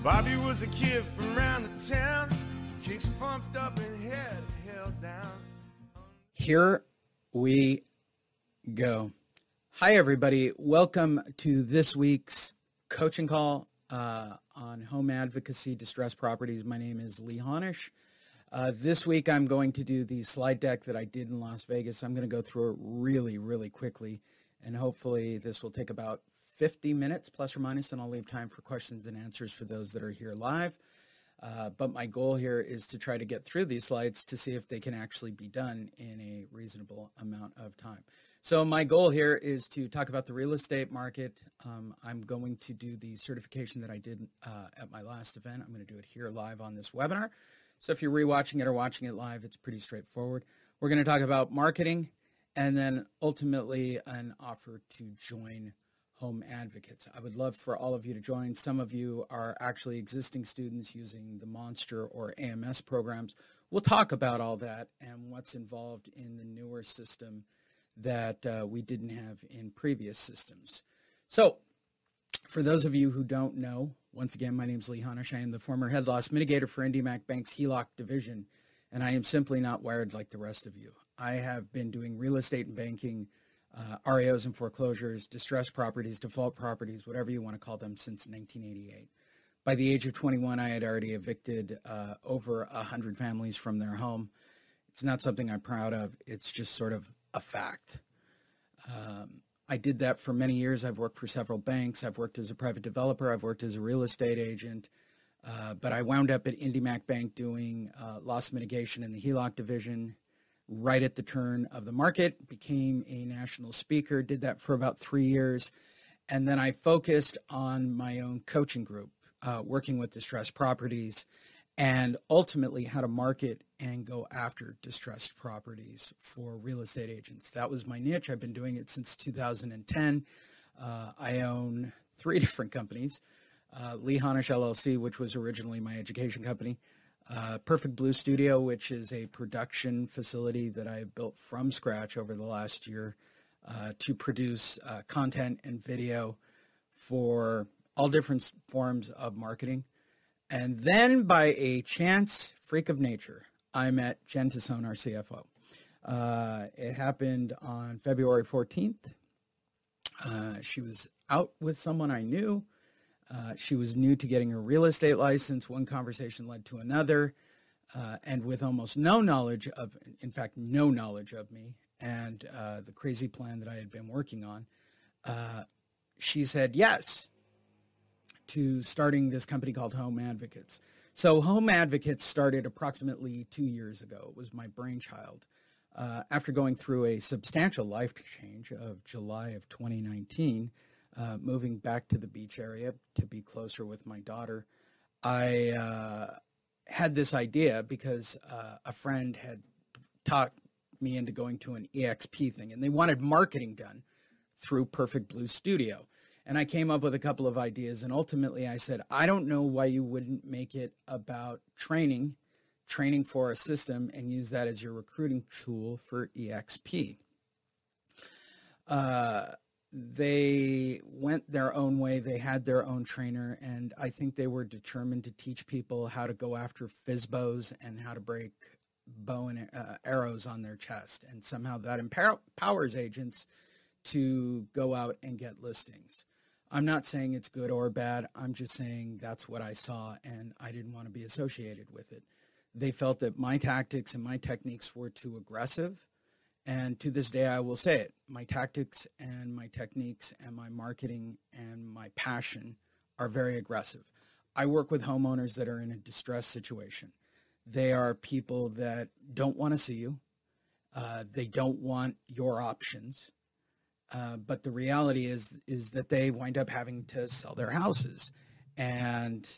Bobby was a kid from around the town, kicks pumped up and head held down. Here we go. Hi, everybody. Welcome to this week's coaching call on home advocacy, distressed properties. My name is Lee Honish. This week, I'm going to do the slide deck that I did in Las Vegas. I'm going to go through it really quickly, and hopefully this will take about 50 minutes plus or minus, and I'll leave time for questions and answers for those that are here live. But my goal here is to try to get through these slides to see if they can actually be done in a reasonable amount of time. So my goal here is to talk about the real estate market. I'm going to do the certification that I did at my last event. I'm going to do it here live on this webinar. So if you're rewatching it or watching it live, it's pretty straightforward. We're going to talk about marketing and then ultimately an offer to join Home Advocates. I would love for all of you to join. Some of you are actually existing students using the Monster or AMS programs. We'll talk about all that and what's involved in the newer system that we didn't have in previous systems. So for those of you who don't know, once again, my name is Lee Honish. I am the former head loss mitigator for IndyMac Bank's HELOC division, and I am simply not wired like the rest of you. I have been doing real estate and banking, REOs and foreclosures, distressed properties, default properties, whatever you want to call them, since 1988. By the age of 21, I had already evicted over 100 families from their home. It's not something I'm proud of. It's just sort of a fact. I did that for many years. I've worked for several banks. I've worked as a private developer. I've worked as a real estate agent. But I wound up at IndyMac Bank doing loss mitigation in the HELOC division right at the turn of the market, became a national speaker, did that for about 3 years. And then I focused on my own coaching group, working with distressed properties, and ultimately how to market and go after distressed properties for real estate agents. That was my niche. I've been doing it since 2010. I own 3 different companies. Lee Honish LLC, which was originally my education company. Perfect Blue Studio, which is a production facility that I built from scratch over the last year to produce content and video for all different forms of marketing. And then by a chance, freak of nature, I met Jen Tassone, our CFO. It happened on February 14th. She was out with someone I knew. She was new to getting her real estate license. One conversation led to another. And with almost no knowledge of, in fact, no knowledge of me and the crazy plan that I had been working on, she said yes to starting this company called Home Advocates. So Home Advocates started approximately 2 years ago. It was my brainchild. After going through a substantial life change of July of 2019, moving back to the beach area to be closer with my daughter, I had this idea because a friend had talked me into going to an EXP thing, and they wanted marketing done through Perfect Blue Studio. And I came up with a couple of ideas, and ultimately I said, I don't know why you wouldn't make it about training for a system and use that as your recruiting tool for EXP. They went their own way. They had their own trainer, and I think they were determined to teach people how to go after FISBOs and how to break bow and arrows on their chest. And somehow that empowers agents to go out and get listings. I'm not saying it's good or bad. I'm just saying that's what I saw, and I didn't want to be associated with it. They felt that my tactics and my techniques were too aggressive. And to this day, I will say it, my tactics and my techniques and my marketing and my passion are very aggressive. I work with homeowners that are in a distressed situation. They are people that don't want to see you. They don't want your options. But the reality is that they wind up having to sell their houses. And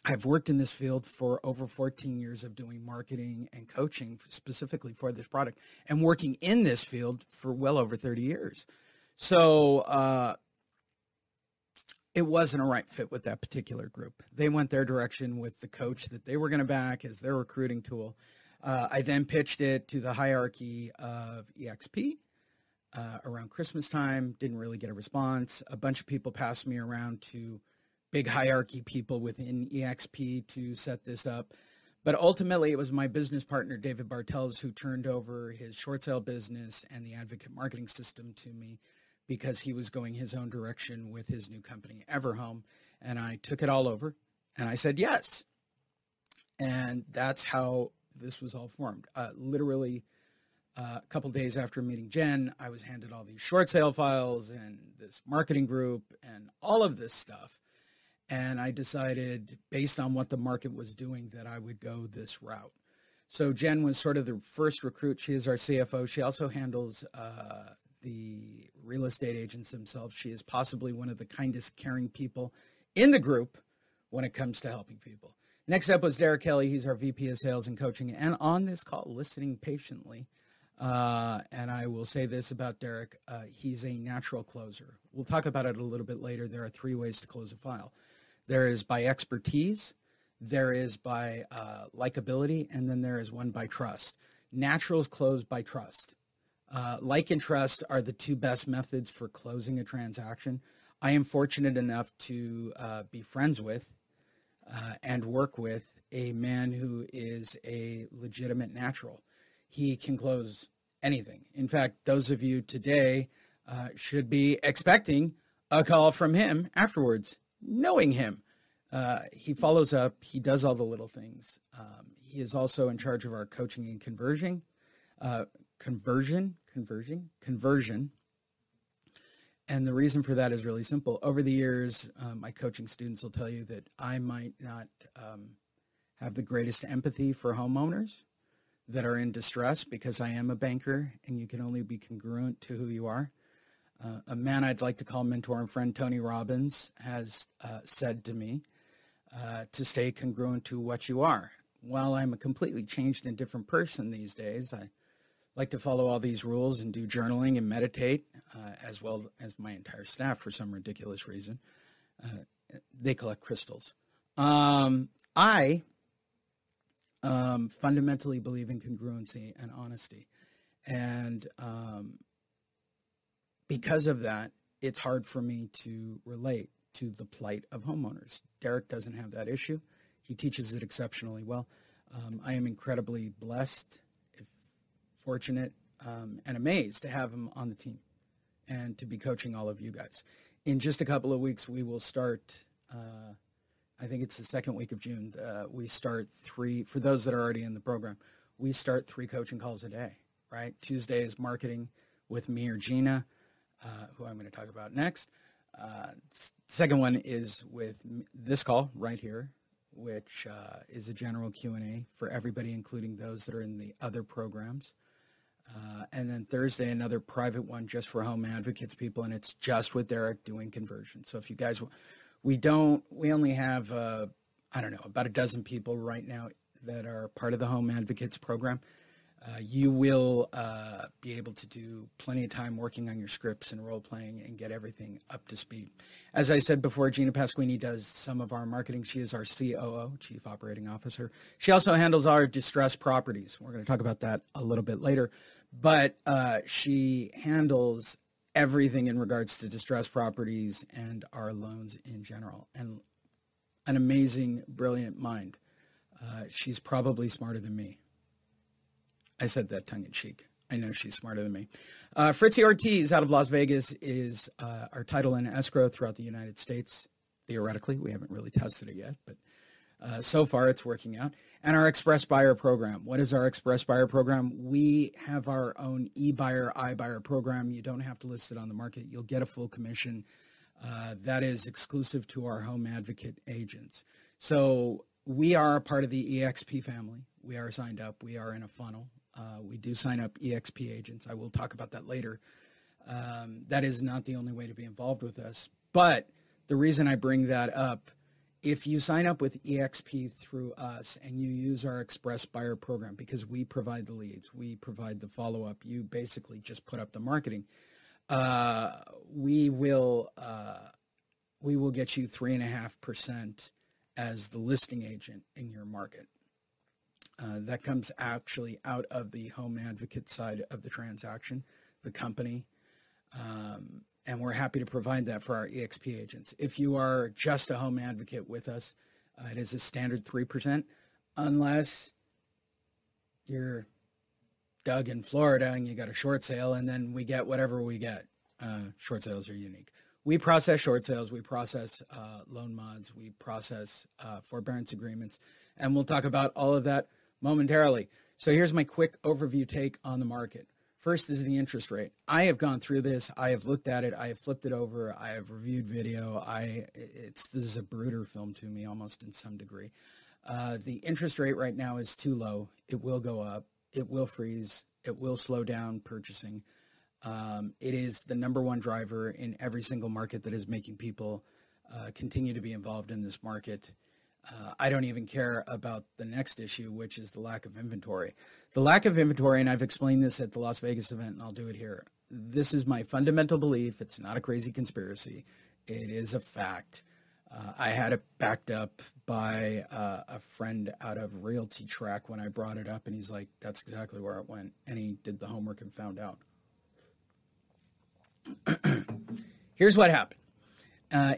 I've worked in this field for over 14 years of doing marketing and coaching specifically for this product, and working in this field for well over 30 years. So it wasn't a right fit with that particular group. They went their direction with the coach that they were going to back as their recruiting tool. I then pitched it to the hierarchy of EXP around Christmas time, didn't really get a response. A bunch of people passed me around to big hierarchy people within EXP to set this up. But ultimately, it was my business partner, David Bartels, who turned over his short sale business and the advocate marketing system to me because he was going his own direction with his new company, Everhome. And I took it all over and I said yes. And that's how this was all formed. Literally a couple days after meeting Jen, I was handed all these short sale files and this marketing group and all of this stuff. And I decided, based on what the market was doing, that I would go this route. So Jen was sort of the first recruit. She is our CFO. She also handles the real estate agents themselves. She is possibly one of the kindest, caring people in the group when it comes to helping people. Next up was Derek Kelly. He's our VP of Sales and Coaching, and on this call, listening patiently. And I will say this about Derek. He's a natural closer. We'll talk about it a little bit later. There are 3 ways to close a file. There is by expertise, there is by likability, and then there is one by trust. Naturals close by trust. Like and trust are the 2 best methods for closing a transaction. I am fortunate enough to be friends with and work with a man who is a legitimate natural. He can close anything. In fact, those of you today should be expecting a call from him afterwards, knowing him. He follows up. He does all the little things. He is also in charge of our coaching and conversion. And the reason for that is really simple. Over the years, my coaching students will tell you that I might not have the greatest empathy for homeowners that are in distress because I am a banker and you can only be congruent to who you are. A man I'd like to call mentor and friend, Tony Robbins, has said to me to stay congruent to what you are. While I'm a completely changed and different person these days, I like to follow all these rules and do journaling and meditate, as well as my entire staff for some ridiculous reason. They collect crystals. I fundamentally believe in congruency and honesty. And because of that, it's hard for me to relate to the plight of homeowners. Derek doesn't have that issue. He teaches it exceptionally well. I am incredibly blessed, fortunate, and amazed to have him on the team and to be coaching all of you guys. In just a couple of weeks, we will start, I think it's the second week of June, we start 3, for those that are already in the program, we start 3 coaching calls a day, right? Tuesday is marketing with me or Gina, who I'm going to talk about next. Second one is with this call right here, which is a general Q&A for everybody, including those that are in the other programs. And then Thursday, another private one just for home advocates people, and it's just with Derek doing conversion. So if you guys, we only have, about a dozen people right now that are part of the home advocates program. You will be able to do plenty of time working on your scripts and role playing and get everything up to speed. As I said before, Gina Pasquini does some of our marketing. She is our COO, Chief Operating Officer. She also handles our distressed properties. We're going to talk about that a little bit later. But she handles everything in regards to distressed properties and our loans in general. And an amazing, brilliant mind. She's probably smarter than me. I said that tongue-in-cheek. I know she's smarter than me. Fritzy Ortiz out of Las Vegas is our title and escrow throughout the United States. Theoretically, we haven't really tested it yet, but so far it's working out. And our Express Buyer program. What is our Express Buyer program? We have our own eBuyer, iBuyer program. You don't have to list it on the market. You'll get a full commission. That is exclusive to our home advocate agents. So we are a part of the EXP family. We are signed up. We are in a funnel. We do sign up EXP agents. I will talk about that later. That is not the only way to be involved with us. But the reason I bring that up, if you sign up with EXP through us and you use our Express Buyer program, because we provide the leads, we provide the follow-up, you basically just put up the marketing, we will get you 3.5% as the listing agent in your market. That comes actually out of the home advocate side of the transaction, the company. And we're happy to provide that for our EXP agents. If you are just a home advocate with us, it is a standard 3%, unless you're Doug in Florida and you got a short sale, and then we get whatever we get. Short sales are unique. We process short sales. We process loan mods. We process forbearance agreements. And we'll talk about all of that momentarily. So here's my quick overview take on the market. First is the interest rate. I have gone through this. I have looked at it. I have flipped it over. I have reviewed video. This is a brooder film to me almost in some degree. The interest rate right now is too low. It will go up. It will freeze. It will slow down purchasing. It is the number one driver in every single market that is making people continue to be involved in this market. I don't even care about the next issue, which is the lack of inventory. The lack of inventory, and I've explained this at the Las Vegas event, and I'll do it here. This is my fundamental belief. It's not a crazy conspiracy. It is a fact. I had it backed up by a friend out of Realty Track when I brought it up, and he's like, that's exactly where it went. And he did the homework and found out. Here's what happened.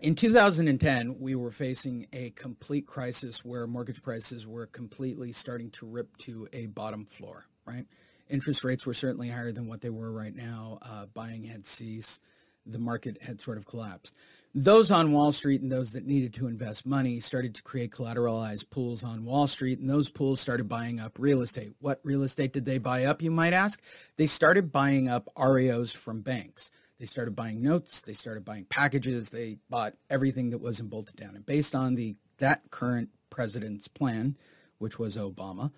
In 2010, we were facing a complete crisis where mortgage prices were completely starting to rip to a bottom floor, right? Interest rates were certainly higher than what they were right now. Buying had ceased. The market had sort of collapsed. Those on Wall Street and those that needed to invest money started to create collateralized pools on Wall Street, and those pools started buying up real estate. What real estate did they buy up, you might ask? They started buying up REOs from banks. They started buying notes. They started buying packages. They bought everything that wasn't bolted down. And based on that current president's plan, which was Obama,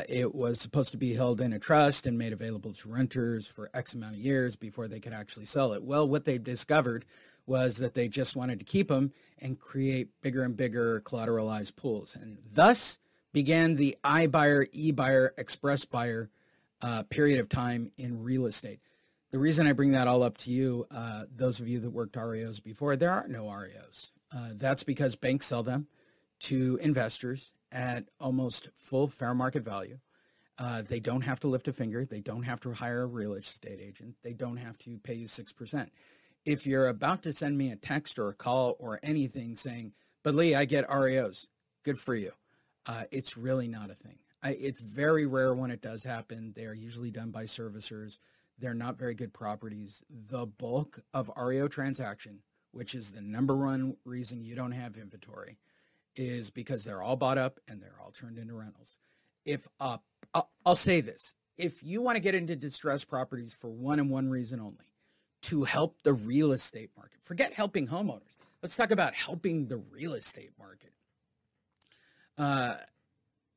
it was supposed to be held in a trust and made available to renters for X amount of years before they could actually sell it. Well, what they discovered was that they just wanted to keep them and create bigger and bigger collateralized pools. And thus began the iBuyer, eBuyer, express buyer period of time in real estate. The reason I bring that all up to you, those of you that worked REOs before, there are no REOs. That's because banks sell them to investors at almost full fair market value. They don't have to lift a finger. They don't have to hire a real estate agent. They don't have to pay you 6%. If you're about to send me a text or a call or anything saying, but Lee, I get REOs, good for you. It's really not a thing. It's very rare when it does happen. They are usually done by servicers. They're not very good properties. The bulk of REO transaction, which is the number one reason you don't have inventory, is because they're all bought up and they're all turned into rentals. I'll say this. If you want to get into distressed properties for one and one reason only, to help the real estate market, forget helping homeowners. Let's talk about helping the real estate market.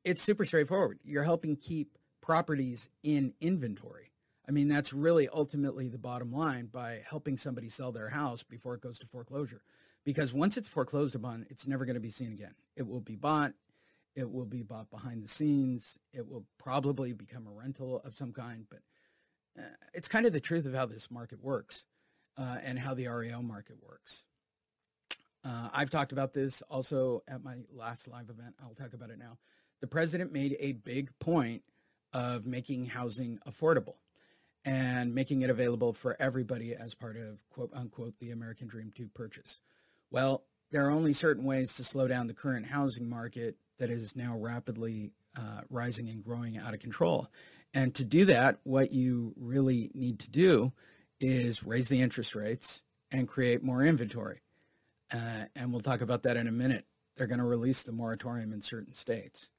It's super straightforward. You're helping keep properties in inventory. I mean, that's really ultimately the bottom line by helping somebody sell their house before it goes to foreclosure. Because once it's foreclosed upon, it's never going to be seen again. It will be bought. It will be bought behind the scenes. It will probably become a rental of some kind. But it's kind of the truth of how this market works and how the REO market works. I've talked about this also at my last live event. I'll talk about it now. The president made a big point of making housing affordable and making it available for everybody as part of, quote unquote, the American Dream to purchase. Well, there are only certain ways to slow down the current housing market that is now rapidly rising and growing out of control. And to do that, what you really need to do is raise the interest rates and create more inventory. And we'll talk about that in a minute. They're going to release the moratorium in certain states.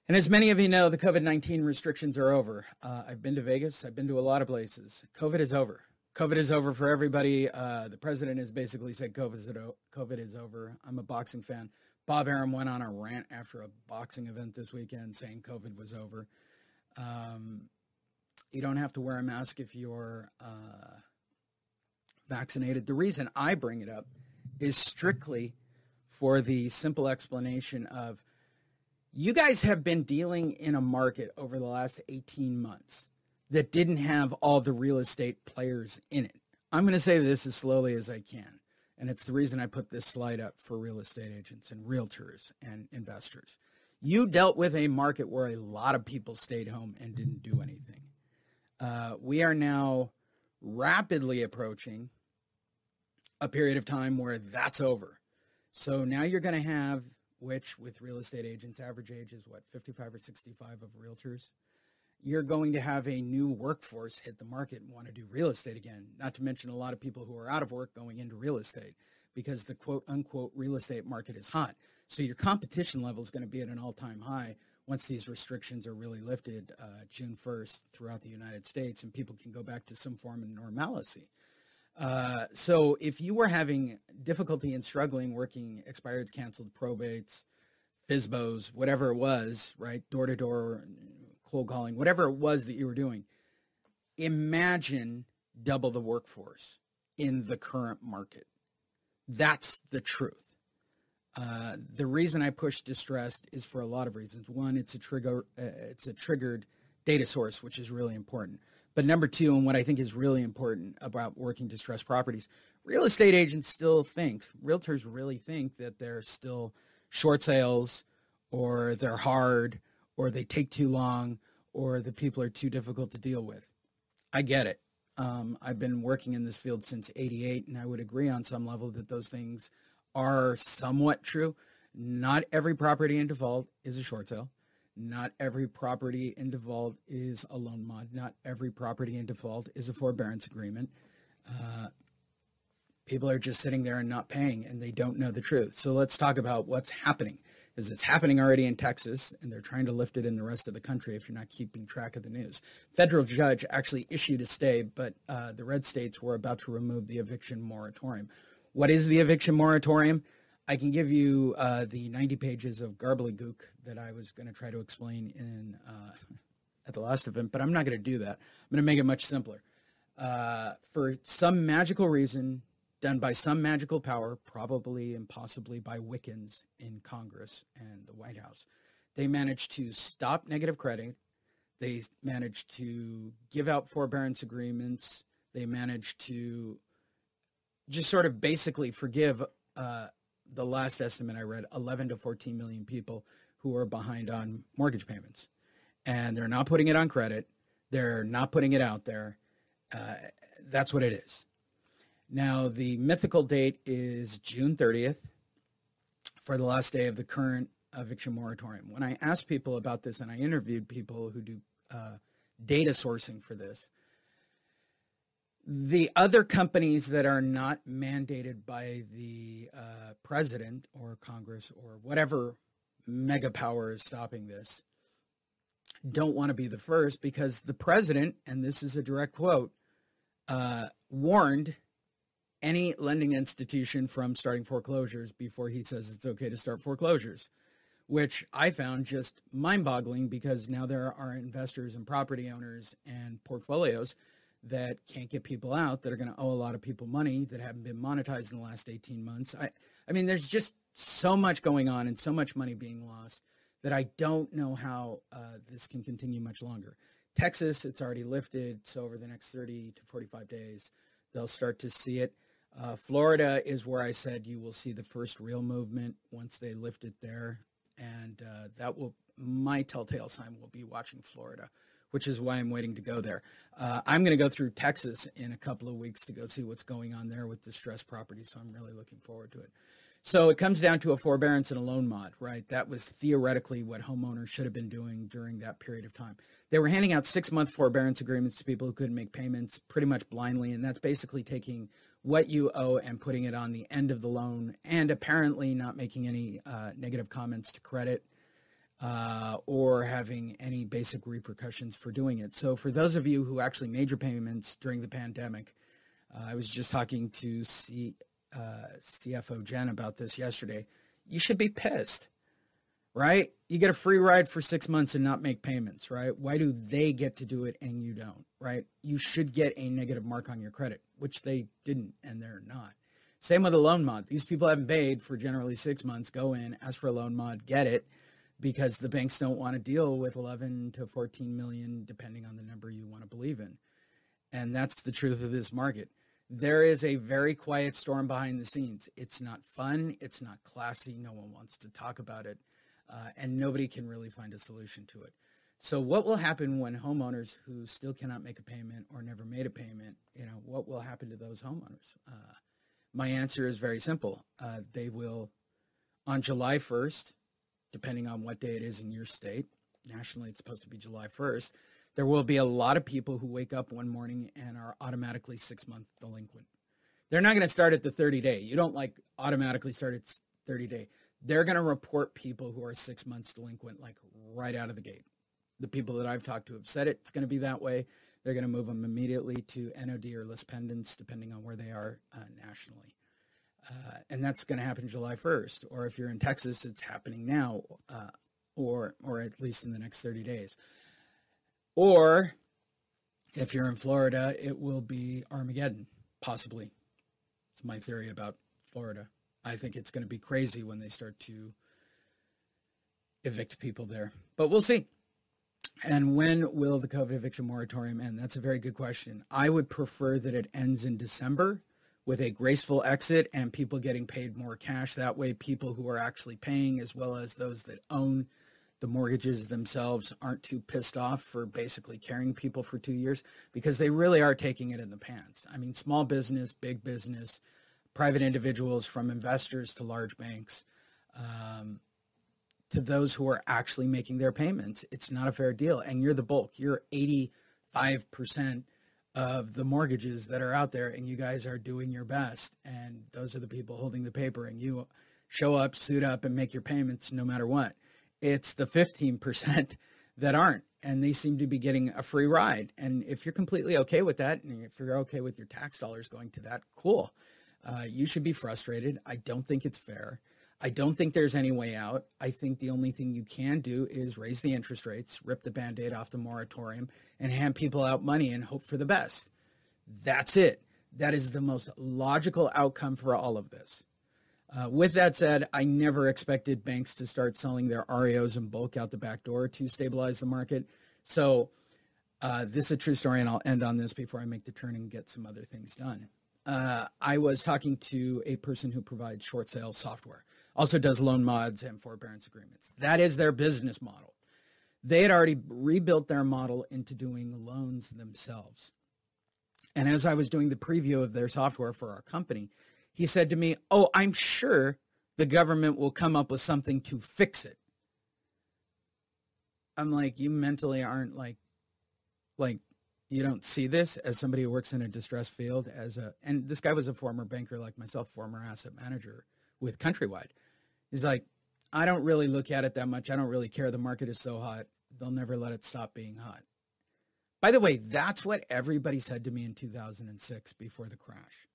And as many of you know, the COVID-19 restrictions are over. I've been to Vegas. I've been to a lot of places. COVID is over. COVID is over for everybody. The president has basically said COVID is over. I'm a boxing fan. Bob Arum went on a rant after a boxing event this weekend saying COVID was over. You don't have to wear a mask if you're vaccinated. The reason I bring it up is strictly for the simple explanation of you guys have been dealing in a market over the last 18 months that didn't have all the real estate players in it. I'm going to say this as slowly as I can, and it's the reason I put this slide up for real estate agents and realtors and investors. You dealt with a market where a lot of people stayed home and didn't do anything. We are now rapidly approaching a period of time where that's over. So now you're going to have, which with real estate agents, average age is what, 55 or 65 of realtors? You're going to have a new workforce hit the market and want to do real estate again, not to mention a lot of people who are out of work going into real estate because the quote unquote real estate market is hot. So your competition level is going to be at an all-time high once these restrictions are really lifted June 1st throughout the United States and people can go back to some form of normalcy. So if you were having difficulty and struggling working expireds, canceled, probates, FSBOs, whatever it was, right, door-to-door, cold calling, whatever it was that you were doing, imagine double the workforce in the current market. That's the truth. The reason I push distressed is for a lot of reasons. One, it's a triggered data source, which is really important. But number two, and what I think is really important about working distressed properties, real estate agents still think, realtors really think that they're still short sales or they're hard or they take too long or the people are too difficult to deal with. I get it. I've been working in this field since '88, and I would agree on some level that those things are somewhat true. Not every property in default is a short sale. Not every property in default is a loan mod. Not every property in default is a forbearance agreement. People are just sitting there and not paying, and they don't know the truth. So let's talk about what's happening, because it's happening already in Texas, and they're trying to lift it in the rest of the country if you're not keeping track of the news. Federal judge actually issued a stay, but the red states were about to remove the eviction moratorium. What is the eviction moratorium? I can give you the 90 pages of gobbledygook that I was going to try to explain in at the last event, but I'm not going to do that. I'm going to make it much simpler. For some magical reason, done by some magical power, probably and possibly by Wiccans in Congress and the White House, they managed to stop negative credit. They managed to give out forbearance agreements. They managed to just sort of basically forgive the last estimate I read, 11 to 14 million people who are behind on mortgage payments. And they're not putting it on credit. They're not putting it out there. That's what it is. Now, the mythical date is June 30th for the last day of the current eviction moratorium. When I asked people about this, and I interviewed people who do data sourcing for this, the other companies that are not mandated by the president or Congress or whatever mega power is stopping this don't want to be the first, because the president, and this is a direct quote, warned any lending institution from starting foreclosures before he says it's okay to start foreclosures, which I found just mind-boggling, because now there are investors and property owners and portfolios that can't get people out, that are going to owe a lot of people money that haven't been monetized in the last 18 months. I mean, there's just so much going on and so much money being lost that I don't know how this can continue much longer. Texas, it's already lifted, so over the next 30 to 45 days, they'll start to see it. Florida is where I said you will see the first real movement once they lift it there, and my telltale sign will be watching Florida, which is why I'm waiting to go there. I'm going to go through Texas in a couple of weeks to go see what's going on there with distressed property, so I'm really looking forward to it. So it comes down to a forbearance and a loan mod, right? That was theoretically what homeowners should have been doing during that period of time. They were handing out 6-month forbearance agreements to people who couldn't make payments pretty much blindly, and that's basically taking what you owe and putting it on the end of the loan, and apparently not making any negative comments to credit or having any basic repercussions for doing it. So for those of you who actually made your payments during the pandemic, I was just talking to CFO Jen about this yesterday. You should be pissed, right? You get a free ride for 6 months and not make payments, right? Why do they get to do it and you don't, right? You should get a negative mark on your credit, which they didn't, and they're not. Same with a loan mod. These people haven't paid for generally 6 months. Go in, ask for a loan mod, get it, because the banks don't want to deal with 11 to 14 million, depending on the number you want to believe in. And that's the truth of this market. There is a very quiet storm behind the scenes. It's not fun. It's not classy. No one wants to talk about it. And nobody can really find a solution to it. So what will happen when homeowners who still cannot make a payment or never made a payment, what will happen to those homeowners? My answer is very simple. They will, on July 1st, depending on what day it is in your state, nationally it's supposed to be July 1st, there will be a lot of people who wake up one morning and are automatically 6-month delinquent. They're not going to start at the 30-day. You don't automatically start at 30-day. They're going to report people who are 6 months delinquent right out of the gate. The people that I've talked to have said it's going to be that way. They're going to move them immediately to NOD or list pendants, depending on where they are nationally. And that's going to happen July 1st. Or if you're in Texas, it's happening now, or at least in the next 30 days. Or if you're in Florida, it will be Armageddon, possibly. It's my theory about Florida. I think it's going to be crazy when they start to evict people there. But we'll see. And when will the COVID eviction moratorium end? That's a very good question. I would prefer that it ends in December with a graceful exit and people getting paid more cash. That way, people who are actually paying, as well as those that own the mortgages themselves, aren't too pissed off for basically carrying people for 2 years, because they really are taking it in the pants. I mean, small business, big business, private individuals, from investors to large banks, to those who are actually making their payments. It's not a fair deal. And you're the bulk. You're 85% of the mortgages that are out there, and you guys are doing your best. And those are the people holding the paper, and you show up, suit up, and make your payments no matter what. It's the 15% that aren't, and they seem to be getting a free ride. And if you're completely okay with that, and if you're okay with your tax dollars going to that, cool. You should be frustrated. I don't think it's fair. I don't think there's any way out. I think the only thing you can do is raise the interest rates, rip the Band-Aid off the moratorium, and hand people out money and hope for the best. That's it. That is the most logical outcome for all of this. With that said, I never expected banks to start selling their REOs in bulk out the back door to stabilize the market. So this is a true story, and I'll end on this before I make the turn and get some other things done. I was talking to a person who provides short sale software, also does loan mods and forbearance agreements. That is their business model. They had already rebuilt their model into doing loans themselves. And as I was doing the preview of their software for our company, he said to me, "Oh, I'm sure the government will come up with something to fix it." I'm like, you mentally aren't like you don't see this as somebody who works in a distressed field and this guy was a former banker like myself, former asset manager with Countrywide. He's like, I don't really look at it that much. I don't really care. The market is so hot. They'll never let it stop being hot. By the way, that's what everybody said to me in 2006 before the crash.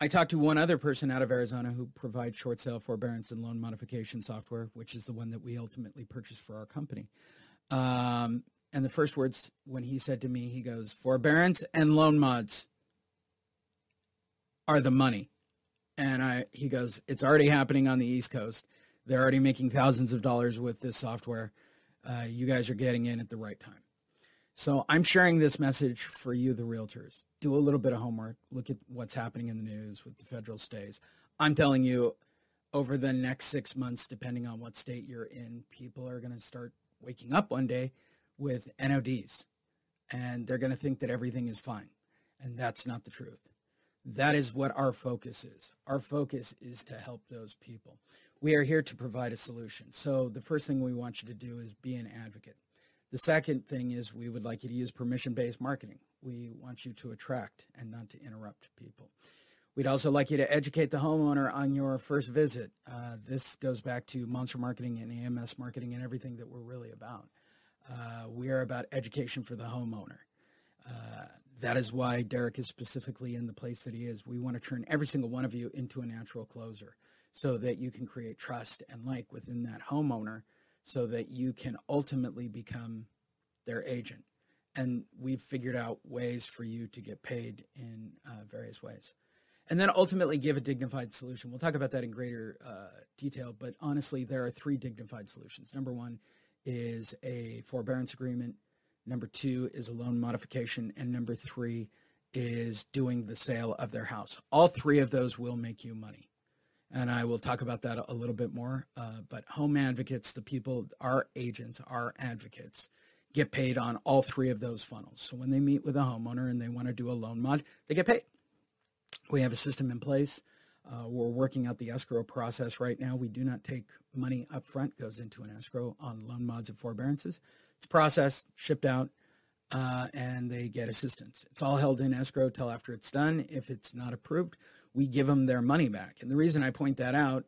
I talked to one other person out of Arizona who provides short sale forbearance and loan modification software, which is the one that we ultimately purchased for our company. And the first words when he said to me, he goes, "Forbearance and loan mods are the money." And he goes, "It's already happening on the East Coast. They're already making thousands of dollars with this software. You guys are getting in at the right time." So I'm sharing this message for you, the realtors. Do a little bit of homework. Look at what's happening in the news with the federal stays. I'm telling you, over the next 6 months, depending on what state you're in, people are going to start waking up one day with NODs, and they're going to think that everything is fine. And that's not the truth. That is what our focus is. Our focus is to help those people. We are here to provide a solution. So the first thing we want you to do is be an advocate. The second thing is we would like you to use permission-based marketing. We want you to attract and not to interrupt people. We'd also like you to educate the homeowner on your first visit. This goes back to Monster Marketing and AMS Marketing and everything that we're really about. We are about education for the homeowner. That is why Derek is specifically in the place that he is. We want to turn every single one of you into a natural closer so that you can create trust and like within that homeowner so that you can ultimately become their agent. And we've figured out ways for you to get paid in various ways. And then ultimately give a dignified solution. We'll talk about that in greater detail, but honestly, there are 3 dignified solutions. Number 1 is a forbearance agreement. Number 2 is a loan modification. And number 3 is doing the sale of their house. All 3 of those will make you money. And I will talk about that a little bit more. But home advocates, the people, our agents, our advocates, get paid on all three of those funnels. So when they meet with a homeowner and they want to do a loan mod, they get paid. We have a system in place. We're working out the escrow process right now. We do not take money up front, goes into an escrow on loan mods and forbearances. It's processed, shipped out, and they get assistance. It's all held in escrow till after it's done. If it's not approved, we give them their money back. And the reason I point that out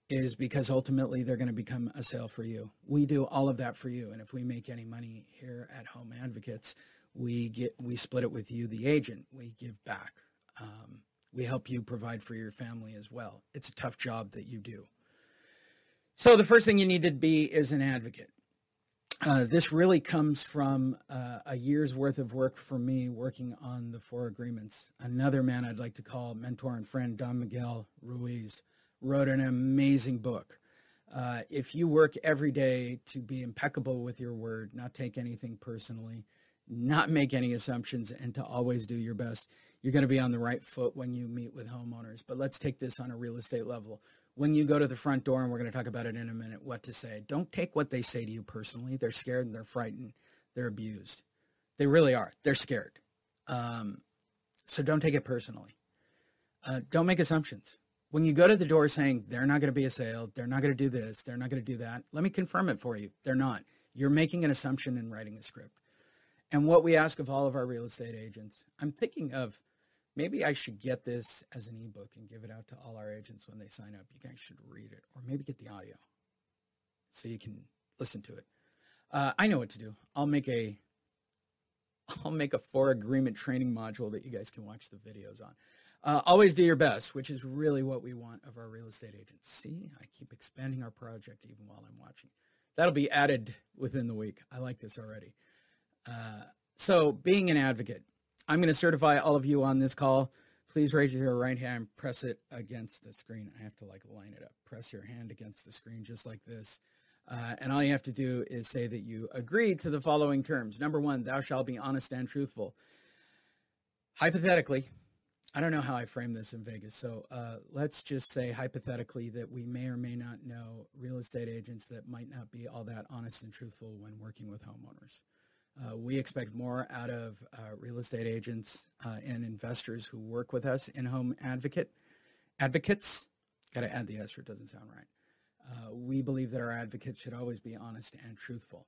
is because ultimately they're going to become a sale for you. We do all of that for you. And if we make any money here at Home Advocates, we split it with you, the agent. We give back. We help you provide for your family as well. It's a tough job that you do. So the first thing you need to be is an advocate. This really comes from a year's worth of work for me working on the 4 agreements. Another man I'd like to call mentor and friend, Don Miguel Ruiz, wrote an amazing book. If you work every day to be impeccable with your word, not take anything personally, not make any assumptions, and to always do your best, you're going to be on the right foot when you meet with homeowners. But let's take this on a real estate level. When you go to the front door, and we're going to talk about it in a minute, what to say. Don't take what they say to you personally. They're scared and they're frightened. They're abused. They really are. They're scared. So don't take it personally. Don't make assumptions. When you go to the door saying they're not going to be a sale, they're not going to do this, they're not going to do that, let me confirm it for you. They're not. You're making an assumption and writing a script. And what we ask of all of our real estate agents, I'm thinking of maybe I should get this as an ebook and give it out to all our agents when they sign up. You guys should read it, or maybe get the audio so you can listen to it. I know what to do. I'll make a 4 agreement training module that you guys can watch the videos on. Always do your best, which is really what we want of our real estate agents. See, I keep expanding our project even while I'm watching. That'll be added within the week. I like this already. So being an advocate, I'm going to certify all of you on this call. Please raise your right hand, press it against the screen. I have to line it up. Press your hand against the screen just like this. And all you have to do is say that you agree to the following terms. Number 1, thou shalt be honest and truthful. Hypothetically, I don't know how I frame this in Vegas, so let's just say hypothetically that we may or may not know real estate agents that might not be all that honest and truthful when working with homeowners. We expect more out of real estate agents and investors who work with us in Home Advocates. Got to add the S, or it doesn't sound right. We believe that our advocates should always be honest and truthful.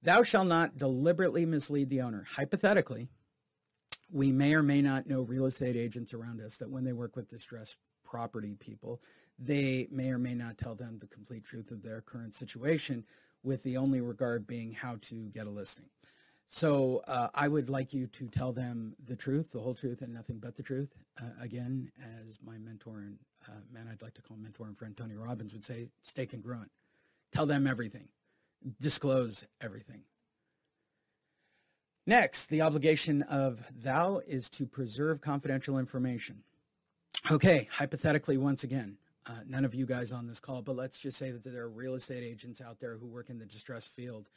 Thou shalt not deliberately mislead the owner. Hypothetically, we may or may not know real estate agents around us that when they work with distressed property people, they may or may not tell them the complete truth of their current situation, with the only regard being how to get a listing. So I would like you to tell them the truth, the whole truth, and nothing but the truth. Again, as my mentor and man I'd like to call mentor and friend Tony Robbins would say, stay congruent. Tell them everything. Disclose everything. Next, the obligation of thou is to preserve confidential information. Okay, hypothetically, once again, none of you guys on this call, but let's just say that there are real estate agents out there who work in the distressed field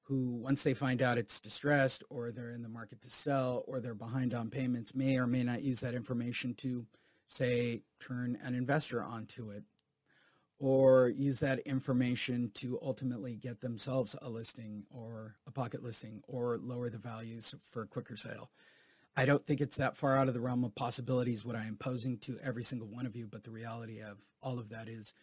who, once they find out it's distressed or they're in the market to sell or they're behind on payments, may or may not use that information to, say, turn an investor onto it, or use that information to ultimately get themselves a listing or a pocket listing or lower the values for a quicker sale. I don't think it's that far out of the realm of possibilities what I am posing to every single one of you, but the reality of all of that is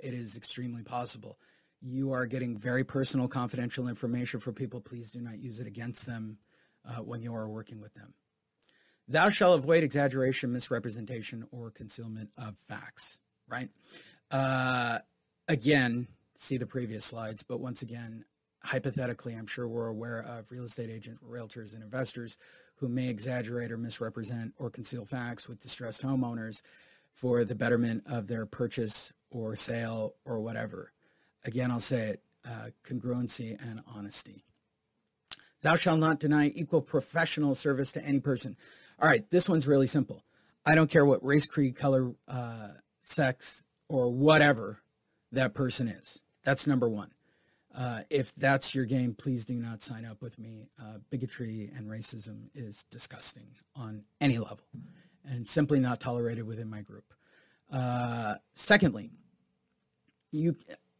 it is extremely possible. You are getting very personal, confidential information for people. Please do not use it against them when you are working with them. Thou shalt avoid exaggeration, misrepresentation, or concealment of facts, right? Again, see the previous slides, but once again, hypothetically, I'm sure we're aware of real estate agents, realtors, and investors who may exaggerate or misrepresent or conceal facts with distressed homeowners for the betterment of their purchase or sale or whatever. Again, I'll say it, congruency and honesty. Thou shalt not deny equal professional service to any person. All right, this one's really simple. I don't care what race, creed, color, sex, or whatever that person is. That's number 1. If that's your game, please do not sign up with me. Bigotry and racism is disgusting on any level and simply not tolerated within my group. Secondly,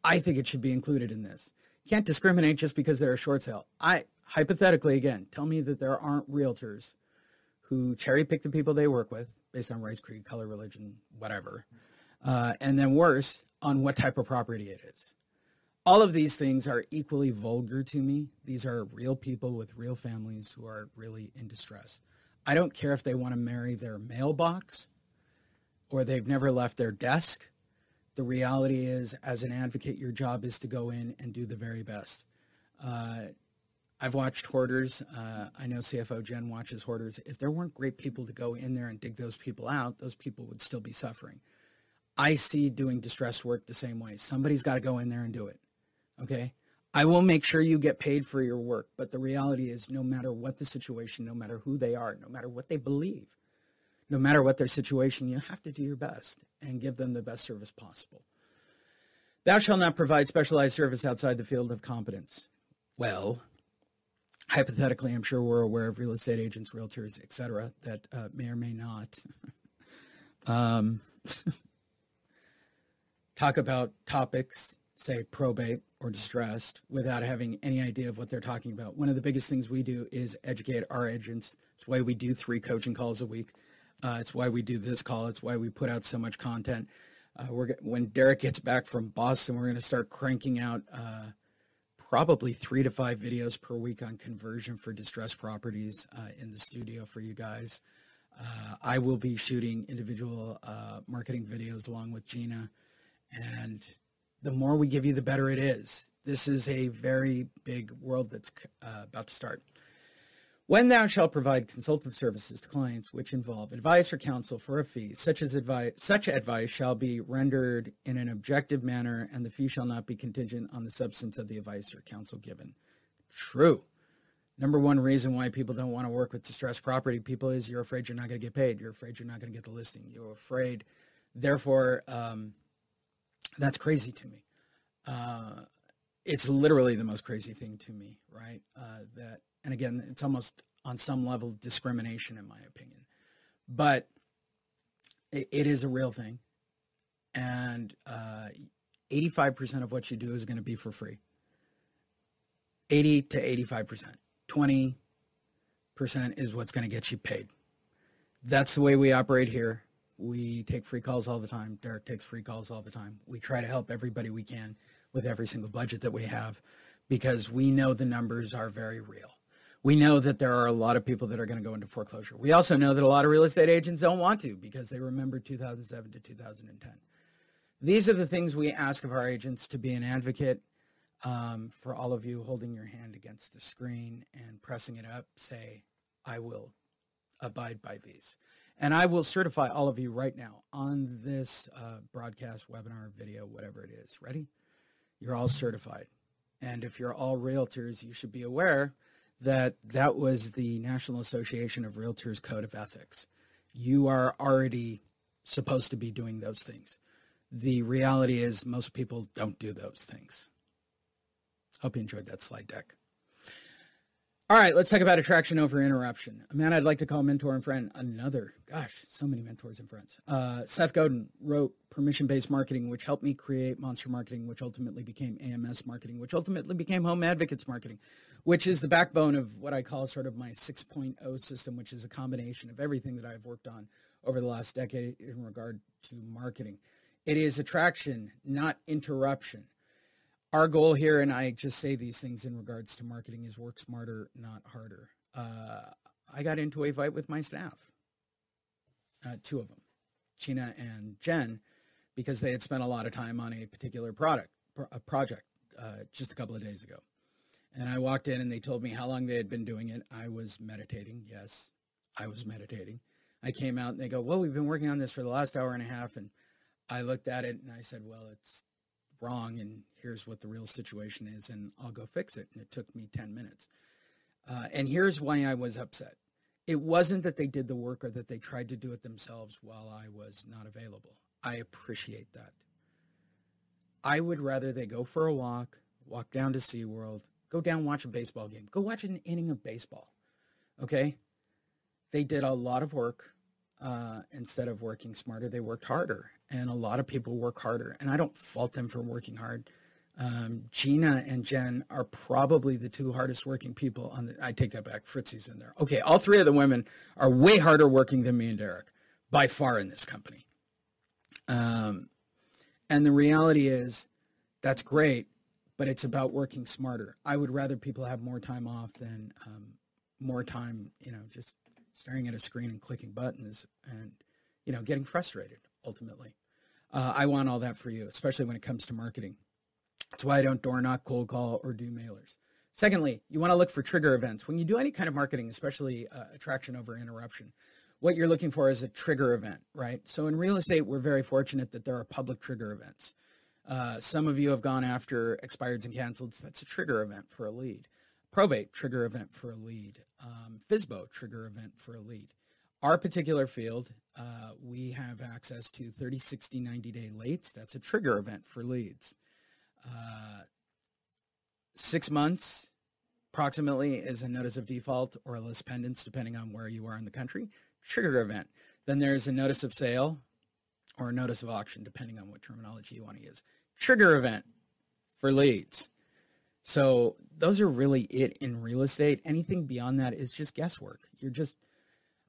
I think it should be included in this. You can't discriminate just because they're a short sale. Hypothetically, again, tell me that there aren't realtors who cherry pick the people they work with based on race, creed, color, religion, whatever. And then worse, on what type of property it is. All of these things are equally vulgar to me. These are real people with real families who are really in distress. I don't care if they want to marry their mailbox or they've never left their desk. The reality is, as an advocate, your job is to go in and do the very best. I've watched Hoarders. I know CFO Jen watches Hoarders. If there weren't great people to go in there and dig those people out, those people would still be suffering. I see doing distress work the same way. Somebody's got to go in there and do it. Okay? I will make sure you get paid for your work, but the reality is no matter what the situation, no matter who they are, no matter what they believe, no matter what their situation, you have to do your best and give them the best service possible. Thou shalt not provide specialized service outside the field of competence. Well, hypothetically, I'm sure we're aware of real estate agents, realtors, etc., that may or may not talk about topics, say probate or distressed, without having any idea of what they're talking about. One of the biggest things we do is educate our agents. It's why we do 3 coaching calls a week. It's why we do this call. It's why we put out so much content. When Derek gets back from Boston, we're going to start cranking out probably 3 to 5 videos per week on conversion for distressed properties in the studio for you guys. I will be shooting individual marketing videos along with Gina. And the more we give you, the better it is. This is a very big world that's about to start. When thou shalt provide consultative services to clients which involve advice or counsel for a fee, such advice shall be rendered in an objective manner, and the fee shall not be contingent on the substance of the advice or counsel given. True. Number one reason why people don't want to work with distressed property people is you're afraid you're not going to get paid. You're afraid you're not going to get the listing. You're afraid. Therefore, that's crazy to me. It's literally the most crazy thing to me, right? And again, it's almost on some level discrimination, in my opinion. But it is a real thing. And 85% of what you do is going to be for free. 80 to 85%. 20% is what's going to get you paid. That's the way we operate here. We take free calls all the time. Derek takes free calls all the time. We try to help everybody we can with every single budget that we have because we know the numbers are very real. We know that there are a lot of people that are going to go into foreclosure. We also know that a lot of real estate agents don't want to because they remember 2007 to 2010. These are the things we ask of our agents to be an advocate. For all of you holding your hand against the screen and pressing it up, say, I will abide by these. And I will certify all of you right now on this broadcast, webinar, video, whatever it is. Ready? You're all certified. And if you're all realtors, you should be aware that that was the National Association of Realtors Code of Ethics. You are already supposed to be doing those things. The reality is most people don't do those things. Hope you enjoyed that slide deck. All right, let's talk about attraction over interruption. A man I'd like to call mentor and friend. So many mentors and friends. Seth Godin wrote Permission-Based Marketing, which helped me create Monster Marketing, which ultimately became AMS Marketing, which ultimately became Home Advocates Marketing, which is the backbone of what I call sort of my 6.0 system, which is a combination of everything that I've worked on over the last decade in regard to marketing. It is attraction, not interruption. Our goal here, and I just say these things in regards to marketing, is work smarter, not harder. I got into a fight with my staff, 2 of them, Gina and Jen, because they had spent a lot of time on a particular project just a couple of days ago. And I walked in and they told me how long they had been doing it. I was meditating. Yes, I was meditating. I came out and they go, well, we've been working on this for the last hour and a half. And I looked at it and I said, well, it's wrong and here's what the real situation is and I'll go fix it. And it took me 10 minutes. And here's why I was upset. It wasn't that they did the work or that they tried to do it themselves while I was not available. I appreciate that. I would rather they go for a walk down to SeaWorld, go down, watch a baseball game, go watch an inning of baseball. Okay? They did a lot of work. instead of working smarter, they worked harder. And a lot of people work harder. And I don't fault them for working hard. Gina and Jen are probably the two hardest working people on the, I take that back, Fritzy's in there. Okay, all three of the women are way harder working than me and Derek, by far in this company. And the reality is, that's great, but it's about working smarter. I would rather people have more time off than more time, just staring at a screen and clicking buttons and, getting frustrated, ultimately. I want all that for you, especially when it comes to marketing. That's why I don't door knock, cold call, or do mailers. Secondly, you want to look for trigger events. When you do any kind of marketing, especially attraction over interruption, what you're looking for is a trigger event, right? So in real estate, we're very fortunate that there are public trigger events. Some of you have gone after expireds and canceled. That's a trigger event for a lead. Probate, trigger event for a lead. FSBO, trigger event for a lead. Our particular field, we have access to 30, 60, 90-day lates. That's a trigger event for leads. 6 months, approximately, is a notice of default or a list pendants, depending on where you are in the country. Trigger event. Then there's a notice of sale or a notice of auction, depending on what terminology you want to use. Trigger event for leads. So those are really it in real estate. Anything beyond that is just guesswork.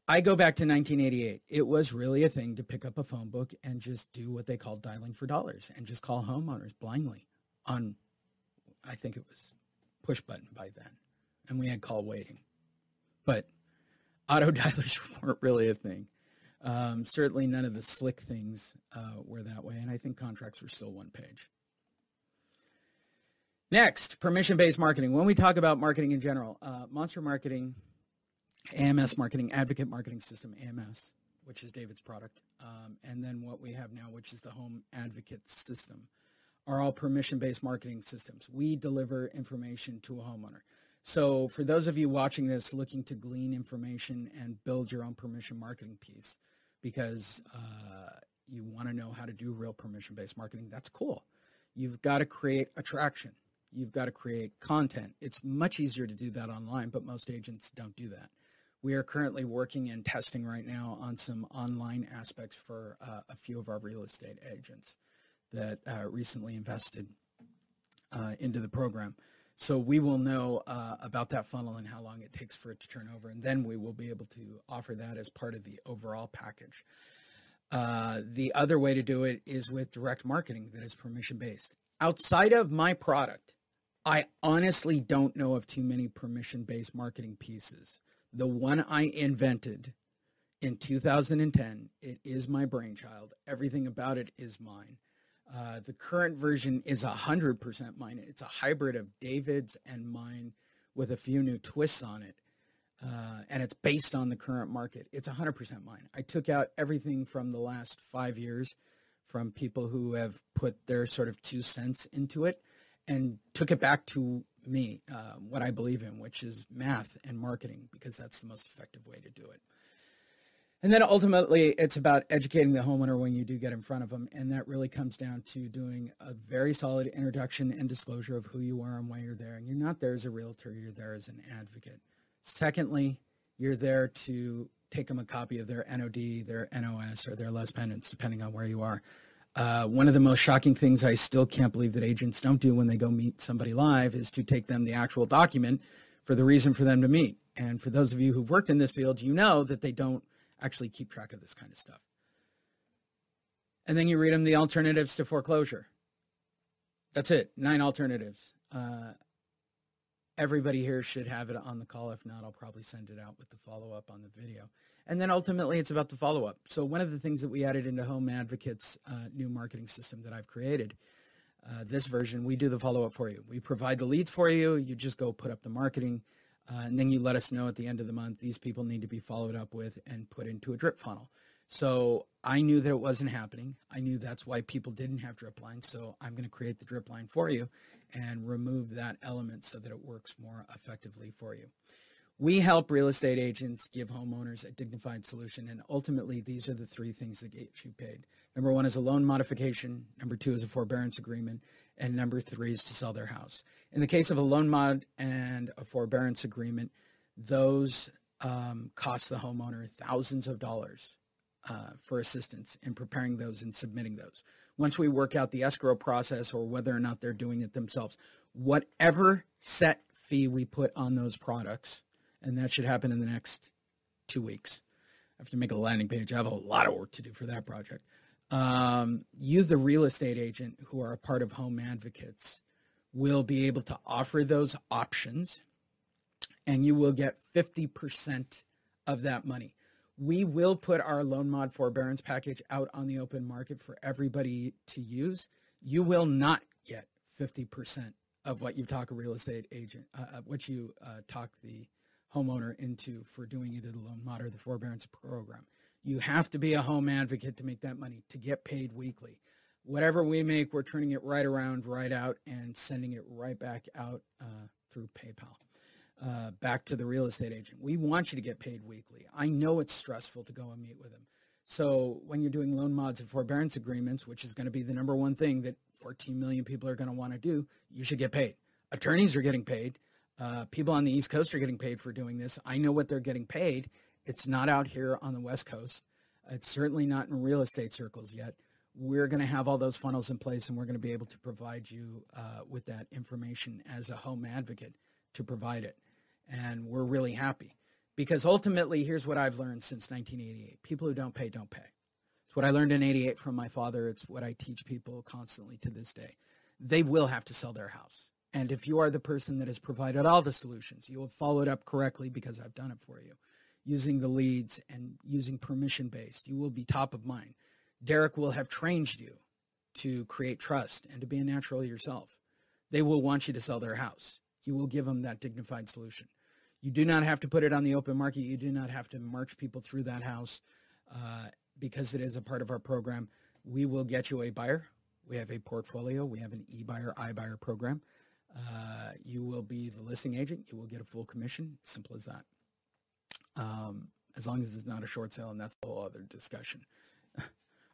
I go back to 1988. It was really a thing to pick up a phone book and just do what they called dialing for dollars and just call homeowners blindly on, I think it was push button by then. And we had call waiting. But auto dialers weren't really a thing. Certainly none of the slick things were that way. And I think contracts were still one page. Next, permission-based marketing. When we talk about marketing in general, Monster Marketing, AMS Marketing, Advocate Marketing System, AMS, which is David's product, and then what we have now, which is the Home Advocate System, are all permission-based marketing systems. We deliver information to a homeowner. So for those of you watching this looking to glean information and build your own permission marketing piece because you want to know how to do real permission-based marketing, that's cool. You've got to create attraction. You've got to create content. It's much easier to do that online, but most agents don't do that. We are currently working and testing right now on some online aspects for a few of our real estate agents that recently invested into the program. So we will know about that funnel and how long it takes for it to turn over, and then we will be able to offer that as part of the overall package. The other way to do it is with direct marketing that is permission-based. Outside of my product, I honestly don't know of too many permission-based marketing pieces. The one I invented in 2010, it is my brainchild. Everything about it is mine. The current version is 100% mine. It's a hybrid of David's and mine with a few new twists on it. And it's based on the current market. It's 100% mine. I took out everything from the last 5 years from people who have put their sort of 2 cents into it and took it back to me, what I believe in, which is math and marketing, because that's the most effective way to do it. And then ultimately, it's about educating the homeowner when you do get in front of them, and that really comes down to doing a very solid introduction and disclosure of who you are and why you're there. And you're not there as a realtor, you're there as an advocate. Secondly, you're there to take them a copy of their NOD, their NOS, or their less pendants, depending on where you are. One of the most shocking things I still can't believe that agents don't do when they go meet somebody live is to take them the actual document for the reason for them to meet. And for those of you who've worked in this field, you know that they don't actually keep track of this kind of stuff. And then you read them the alternatives to foreclosure. That's it, 9 alternatives. Everybody here should have it on the call. If not, I'll probably send it out with the follow-up on the video. And then ultimately, it's about the follow-up. So one of the things that we added into Home Advocate's new marketing system that I've created, this version, we do the follow-up for you. We provide the leads for you. You just go put up the marketing, and then you let us know at the end of the month, these people need to be followed up with and put into a drip funnel. So I knew that it wasn't happening. I knew that's why people didn't have drip lines. So I'm going to create the drip line for you and remove that element so that it works more effectively for you. We help real estate agents give homeowners a dignified solution, and ultimately these are the 3 things that get you paid. Number 1 is a loan modification. Number 2 is a forbearance agreement. And number 3 is to sell their house. In the case of a loan mod and a forbearance agreement, those cost the homeowner thousands of dollars for assistance in preparing those and submitting those. Once we work out the escrow process or whether or not they're doing it themselves, whatever set fee we put on those products, and that should happen in the next 2 weeks. I have to make a landing page. I have a lot of work to do for that project. You, the real estate agent who are a part of Home Advocates, will be able to offer those options, and you will get 50% of that money. We will put our loan mod forbearance package out on the open market for everybody to use. You will not get 50% of what you talk a real estate agent, what you talk the homeowner into for doing either the loan mod or the forbearance program. You have to be a home advocate to make that money, to get paid weekly. Whatever we make, we're turning it right around, right out, and sending it right back out through PayPal. Back to the real estate agent. We want you to get paid weekly. I know it's stressful to go and meet with them. So when you're doing loan mods and forbearance agreements, which is going to be the number one thing that 14 million people are going to want to do, you should get paid. Attorneys are getting paid. People on the East Coast are getting paid for doing this. I know what they're getting paid. It's not out here on the West Coast. It's certainly not in real estate circles yet. We're going to have all those funnels in place, and we're going to be able to provide you with that information as a home advocate to provide it. And we're really happy because ultimately, here's what I've learned since 1988. People who don't pay, don't pay. It's what I learned in 88 from my father. It's what I teach people constantly to this day. They will have to sell their house. And if you are the person that has provided all the solutions, you have followed up correctly because I've done it for you, using the leads and using permission-based, you will be top of mind. Derek will have trained you to create trust and to be a natural yourself. They will want you to sell their house. You will give them that dignified solution. You do not have to put it on the open market. You do not have to march people through that house because it is a part of our program. We will get you a buyer. We have a portfolio. We have an e-buyer, iBuyer program. You will be the listing agent. You will get a full commission. Simple as that. As long as it's not a short sale, and that's a whole other discussion.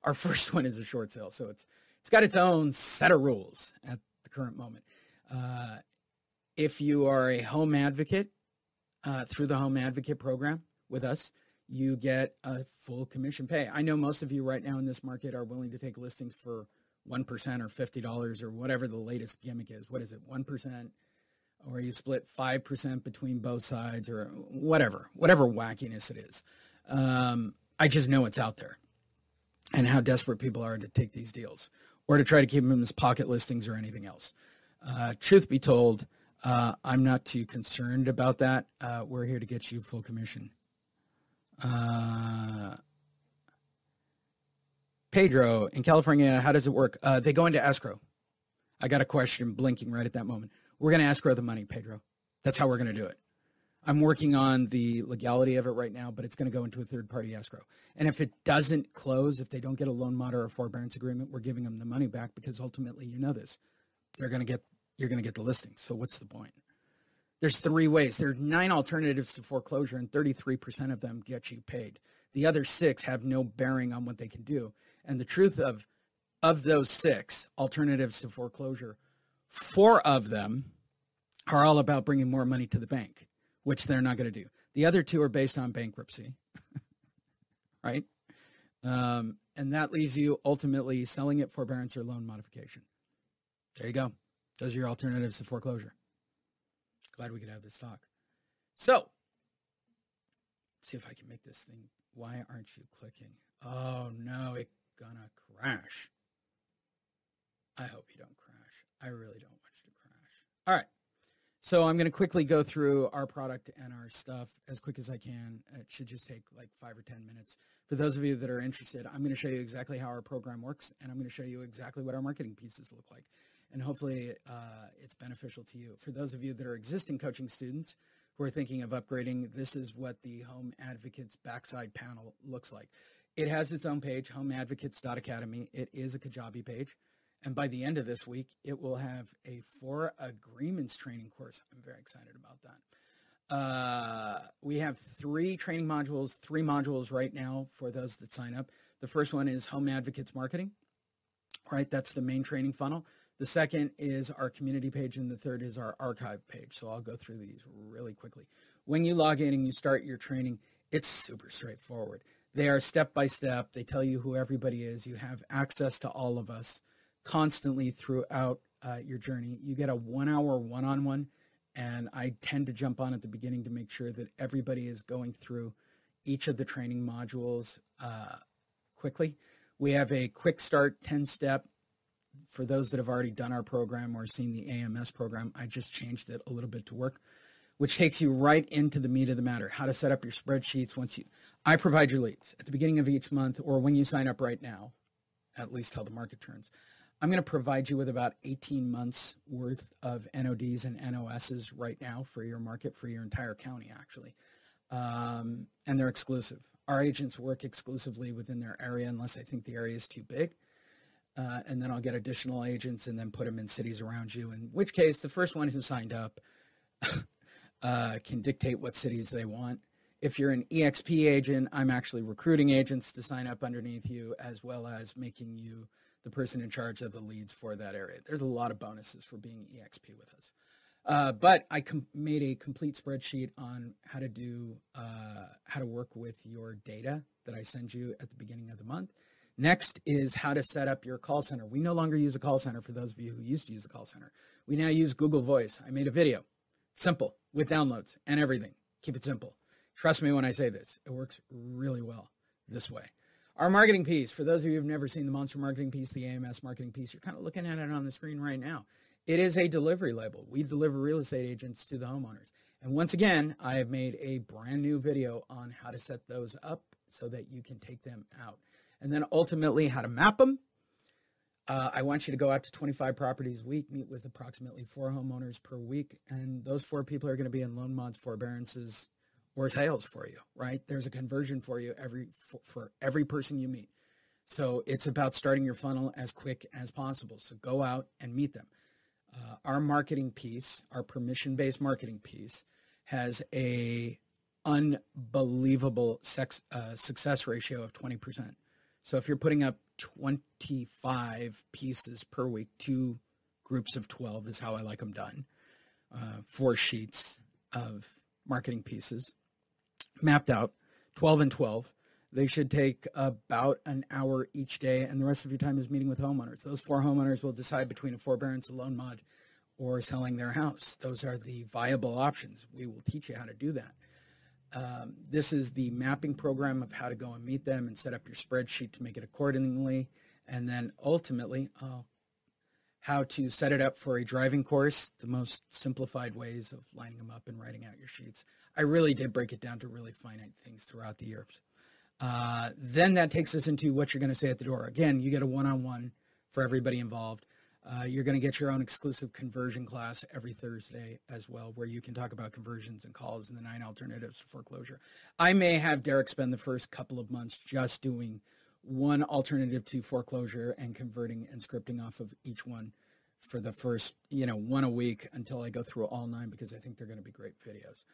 Our first one is a short sale, so it's got its own set of rules at the current moment. If you are a home advocate through the Home Advocate program with us, you get a full commission pay. I know most of you right now in this market are willing to take listings for 1% or $50 or whatever the latest gimmick is. What is it, 1%? Or you split 5% between both sides or whatever wackiness it is. I just know it's out there and how desperate people are to take these deals or to try to keep them as pocket listings or anything else. Truth be told, I'm not too concerned about that. We're here to get you full commission. Pedro, in California, how does it work? They go into escrow. I got a question blinking right at that moment. We're going to escrow the money, Pedro. That's how we're going to do it. I'm working on the legality of it right now, but it's going to go into a third-party escrow. And if it doesn't close, if they don't get a loan mod or a forbearance agreement, we're giving them the money back because ultimately, you know this, you're going to get the listing. So what's the point? There's 3 ways. There are 9 alternatives to foreclosure, and 33% of them get you paid. The other 6 have no bearing on what they can do. And the truth of those 6 alternatives to foreclosure, 4 of them are all about bringing more money to the bank, which they're not going to do. The other 2 are based on bankruptcy, right? And that leaves you ultimately selling it, forbearance, or loan modification. There you go. Those are your alternatives to foreclosure. Glad we could have this talk. So, let's see if I can make this thing. Why aren't you clicking? Oh, no, it's gonna crash. I hope you don't crash. I really don't want you to crash. All right. So I'm going to quickly go through our product and our stuff as quick as I can. It should just take like 5 or 10 minutes. For those of you that are interested, I'm going to show you exactly how our program works, and I'm going to show you exactly what our marketing pieces look like. And hopefully it's beneficial to you. For those of you that are existing coaching students who are thinking of upgrading, this is what the Home Advocates backside panel looks like. It has its own page, homeadvocates.academy. It is a Kajabi page. And by the end of this week, it will have a 4 agreements training course. I'm very excited about that. We have 3 training modules, 3 modules right now for those that sign up. The first one is Home Advocates Marketing, right? That's the main training funnel. The second is our community page, and the third is our archive page. So I'll go through these really quickly. When you log in and you start your training, it's super straightforward. They are step by step. They tell you who everybody is. You have access to all of us constantly throughout your journey. You get a 1 hour one-on-one, and I tend to jump on at the beginning to make sure that everybody is going through each of the training modules quickly. We have a quick start 10-step for those that have already done our program or seen the AMS program. I just changed it a little bit to work, which takes you right into the meat of the matter, how to set up your spreadsheets. I provide your leads at the beginning of each month, or when you sign up right now, at least till the market turns. I'm going to provide you with about 18 months worth of NODs and NOSs right now for your market, for your entire county, actually. And they're exclusive. Our agents work exclusively within their area unless I think the area is too big. And then I'll get additional agents and then put them in cities around you, in which case the first one who signed up can dictate what cities they want. If you're an EXP agent, I'm actually recruiting agents to sign up underneath you, as well as making you the person in charge of the leads for that area. There's a lot of bonuses for being EXP with us. But I made a complete spreadsheet on how to work with your data that I send you at the beginning of the month. Next is how to set up your call center. We no longer use a call center for those of you who used to use the call center. We now use Google Voice. I made a video. Simple, with downloads and everything. Keep it simple. Trust me when I say this. It works really well this way. Our marketing piece, for those of you who've never seen the Monster marketing piece, the AMS marketing piece, you're kind of looking at it on the screen right now. It is a delivery label. We deliver real estate agents to the homeowners. And once again, I have made a brand new video on how to set those up so that you can take them out. And then ultimately how to map them. I want you to go out to 25 properties a week, meet with approximately 4 homeowners per week. And those 4 people are going to be in loan mods, forbearances, or sales for you, right? There's a conversion for you for every person you meet. So it's about starting your funnel as quick as possible. So go out and meet them. Our marketing piece, our permission-based marketing piece, has a unbelievable success ratio of 20%. So if you're putting up 25 pieces per week, 2 groups of 12 is how I like them done, 4 sheets of marketing pieces, mapped out, 12 and 12. They should take about an hour each day, and the rest of your time is meeting with homeowners. Those 4 homeowners will decide between a forbearance, a loan mod, or selling their house. Those are the viable options. We will teach you how to do that. This is the mapping program of how to go and meet them and set up your spreadsheet to make it accordingly. And then ultimately, how to set it up for a driving course, the most simplified ways of lining them up and writing out your sheets. I really did break it down to really finite things throughout the years. Then that takes us into what you're going to say at the door. Again, you get a one-on-one for everybody involved. You're going to get your own exclusive conversion class every Thursday as well, where you can talk about conversions and calls and the 9 alternatives to foreclosure. I may have Derek spend the first couple of months just doing one alternative to foreclosure and converting and scripting off of each one for the first, 1 a week until I go through all 9, because I think they're going to be great videos.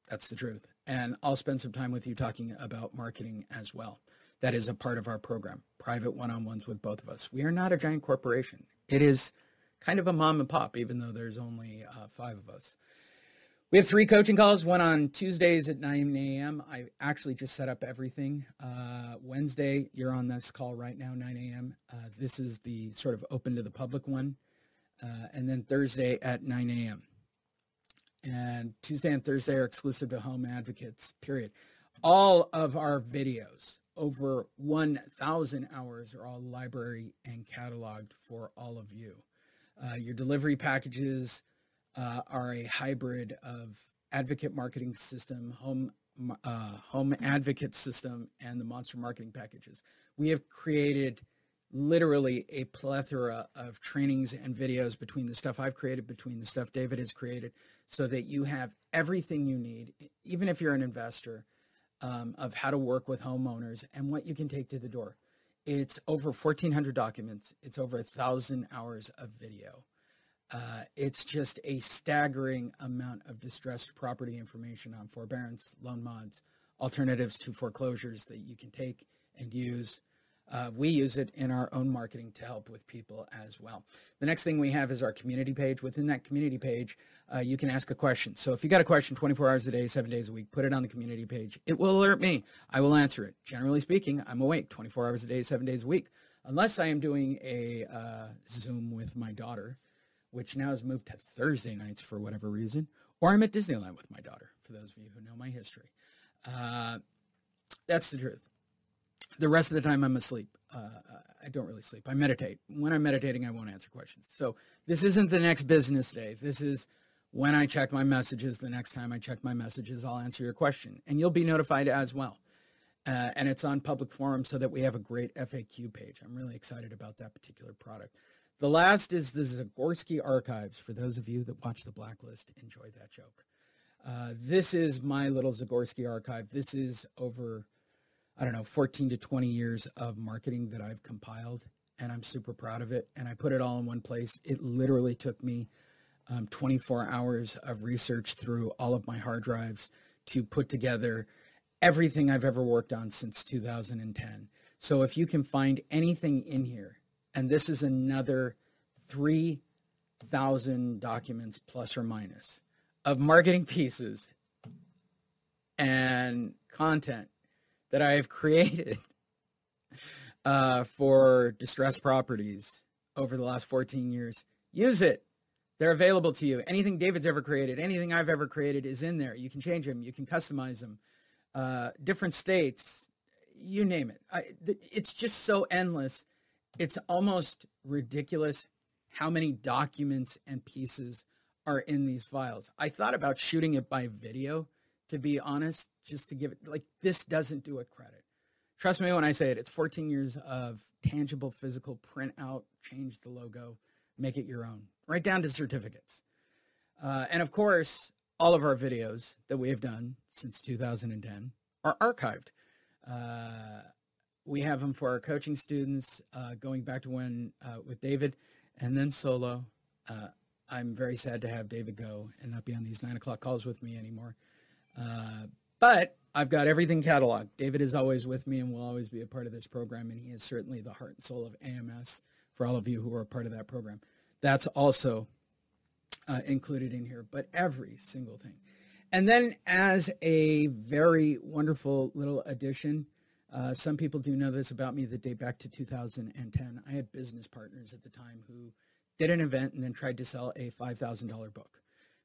That's the truth. And I'll spend some time with you talking about marketing as well. That is a part of our program, private one-on-ones with both of us. We are not a giant corporation. It is kind of a mom and pop, even though there's only 5 of us. We have 3 coaching calls, one on Tuesdays at 9 a.m. I actually just set up everything. Wednesday, you're on this call right now, 9 a.m. This is the sort of open to the public one. And then Thursday at 9 a.m. And Tuesday and Thursday are exclusive to home advocates, period. All of our videos, over 1,000 hours, are all library and cataloged for all of you. Your delivery packages are a hybrid of advocate marketing system, home advocate system, and the Monster marketing packages. We have created literally a plethora of trainings and videos between the stuff I've created, between the stuff David has created, so that you have everything you need, even if you're an investor, of how to work with homeowners and what you can take to the door. It's over 1,400 documents. It's over 1,000 hours of video. It's just a staggering amount of distressed property information on forbearance, loan mods, alternatives to foreclosures that you can take and use. We use it in our own marketing to help with people as well. The next thing we have is our community page. Within that community page, you can ask a question. So if you got a question 24 hours a day, 7 days a week, put it on the community page. It will alert me. I will answer it. Generally speaking, I'm awake 24 hours a day, 7 days a week, unless I am doing a Zoom with my daughter, which now has moved to Thursday nights for whatever reason, or I'm at Disneyland with my daughter, for those of you who know my history. That's the truth. The rest of the time I'm asleep. I don't really sleep. I meditate. When I'm meditating, I won't answer questions. So this isn't the next business day. This is when I check my messages. The next time I check my messages, I'll answer your question. And you'll be notified as well. And it's on public forum so that we have a great FAQ page. I'm really excited about that particular product. The last is the Zagorski Archives. For those of you that watch The Blacklist, enjoy that joke. This is my little Zagorski archive. This is over, 14 to 20 years of marketing that I've compiled, and I'm super proud of it. And I put it all in one place. It literally took me 24 hours of research through all of my hard drives to put together everything I've ever worked on since 2010. So if you can find anything in here, and this is another 3,000 documents plus or minus of marketing pieces and content that I have created for distressed properties over the last 14 years. Use it. They're available to you. Anything David's ever created, anything I've ever created is in there. You can change them. You can customize them. Different states, you name it. It's just so endless. It's almost ridiculous how many documents and pieces are in these files. I thought about shooting it by video, to be honest, just to give it, this doesn't do it credit. Trust me when I say it, it's 14 years of tangible, physical, print out, change the logo, make it your own, right down to certificates. And of course, all of our videos that we have done since 2010 are archived. We have them for our coaching students, going back to when with David, and then solo. I'm very sad to have David go and not be on these 9 o'clock calls with me anymore. But I've got everything cataloged. David is always with me and will always be a part of this program, and he is certainly the heart and soul of AMS for all of you who are a part of that program. That's also included in here, but every single thing. And then as a very wonderful little addition, some people do know this about me that date back to 2010. I had business partners at the time who did an event and then tried to sell a $5,000 book,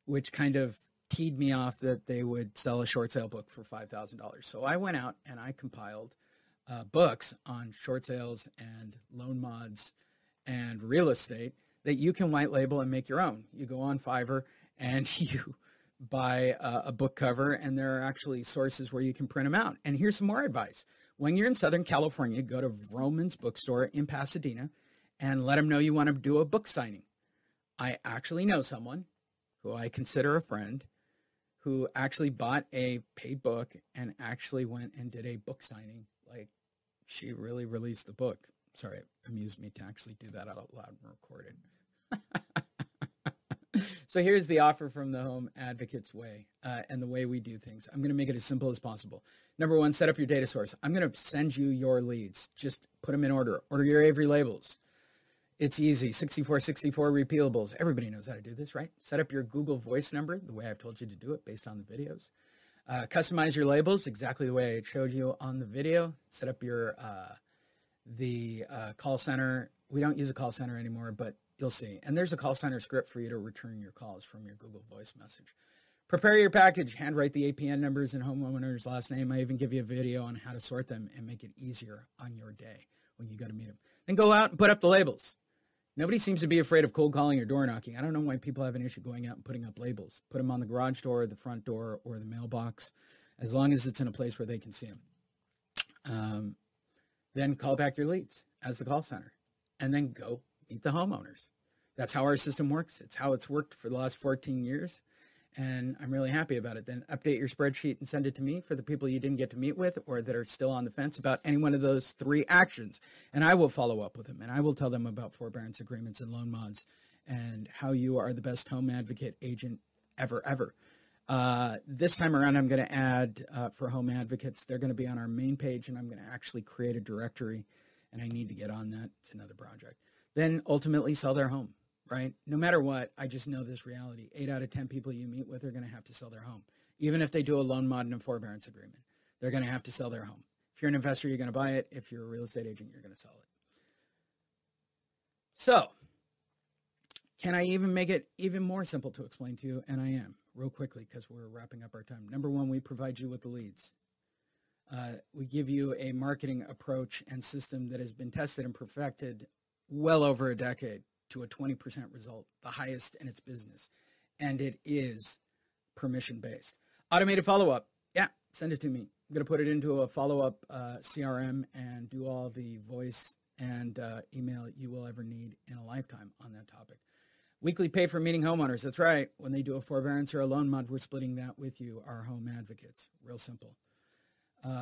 which kind of teed me off that they would sell a short sale book for $5,000. So I went out and I compiled books on short sales and loan mods and real estate that you can white label and make your own. You go on Fiverr and you buy a book cover, and there are actually sources where you can print them out. And here's some more advice. When you're in Southern California, go to Vroman's bookstore in Pasadena and let them know you want to do a book signing. I actually know someone who I consider a friend who actually bought a paid book and actually went and did a book signing. She really released the book. Sorry, it amused me to actually do that out loud and record it. So here's the offer from the Home Advocates way and the way we do things. I'm going to make it as simple as possible. Number one, set up your data source. I'm going to send you your leads. Just put them in order. Order your Avery labels. It's easy. 6464 repealables. Everybody knows how to do this, right? Set up your Google Voice number the way I've told you to do it based on the videos. Customize your labels exactly the way I showed you on the video. Set up your call center. We don't use a call center anymore, but you'll see. And there's a call center script for you to return your calls from your Google Voice message. Prepare your package. Handwrite the APN numbers and homeowner's last name. I even give you a video on how to sort them and make it easier on your day when you go to meet them. Then go out and put up the labels. Nobody seems to be afraid of cold calling or door knocking. I don't know why people have an issue going out and putting up labels. Put them on the garage door, the front door, or the mailbox, as long as it's in a place where they can see them. Then call back your leads as the call center, and then go meet the homeowners. That's how our system works. It's how it's worked for the last 14 years, and I'm really happy about it. Then update your spreadsheet and send it to me for the people you didn't get to meet with or that are still on the fence about any one of those 3 actions, and I will follow up with them, and I will tell them about forbearance agreements and loan mods and how you are the best home advocate agent ever. This time around, I'm going to add for home advocates, they're going to be on our main page, and I'm going to actually create a directory and I need to get on that. It's another project. Then ultimately sell their home, right? No matter what, I just know this reality. 8 out of 10 people you meet with are going to have to sell their home. Even if they do a loan mod and a forbearance agreement, they're going to have to sell their home. If you're an investor, you're going to buy it. If you're a real estate agent, you're going to sell it. So, can I even make it even more simple to explain to you? And I am, real quickly, because we're wrapping up our time. Number one, we provide you with the leads. We give you a marketing approach and system that has been tested and perfected well over a decade to a 20% result, the highest in its business. And it is permission-based. Automated follow-up. Yeah, send it to me. I'm going to put it into a follow-up CRM and do all the voice and email you will ever need in a lifetime on that topic. Weekly pay for meeting homeowners. That's right. When they do a forbearance or a loan mod, we're splitting that with you, our home advocates. Real simple.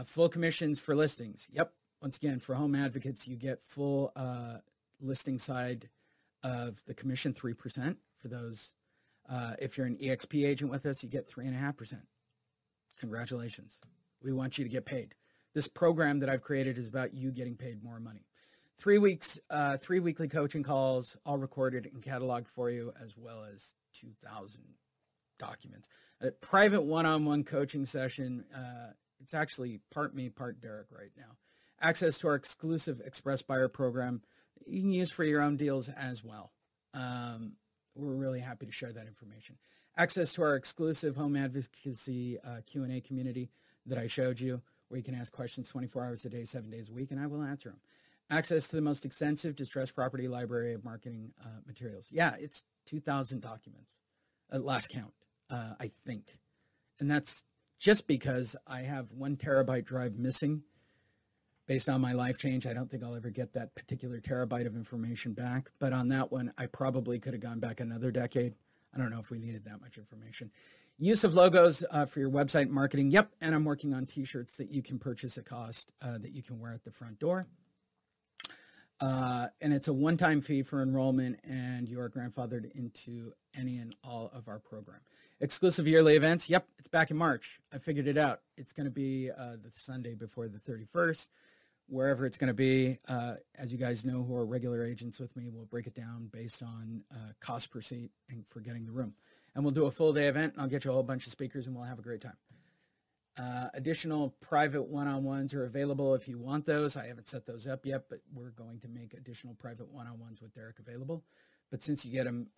Full commissions for listings. Yep. Once again, for home advocates, you get full listing side of the commission, 3% for those. If you're an EXP agent with us, you get 3.5%. Congratulations. We want you to get paid. This program that I've created is about you getting paid more money. 3 weeks, 3 weekly coaching calls, all recorded and cataloged for you, as well as 2,000 documents. A private one-on-one coaching session. It's actually part me, part Derek right now. Access to our exclusive Express Buyer program you can use for your own deals as well. We're really happy to share that information. Access to our exclusive home advocacy Q&A community that I showed you, where you can ask questions 24 hours a day, 7 days a week, and I will answer them. Access to the most extensive distressed property library of marketing materials. Yeah, it's 2,000 documents at last count, I think. And that's just because I have 1 terabyte drive missing based on my life change. I don't think I'll ever get that particular terabyte of information back. But on that one, I probably could have gone back another decade. I don't know if we needed that much information. Use of logos for your website marketing. Yep, and I'm working on T-shirts that you can purchase at cost that you can wear at the front door. And it's a one-time fee for enrollment, and you are grandfathered into any and all of our program. Exclusive yearly events. Yep, it's back in March. I figured it out. It's going to be the Sunday before the 31st, wherever it's going to be. As you guys know who are regular agents with me, we'll break it down based on cost per seat and for getting the room. And we'll do a full-day event, and I'll get you a whole bunch of speakers, and we'll have a great time. Additional private one-on-ones are available if you want those. I haven't set those up yet, but we're going to make additional private one-on-ones with Derek available. But since you get them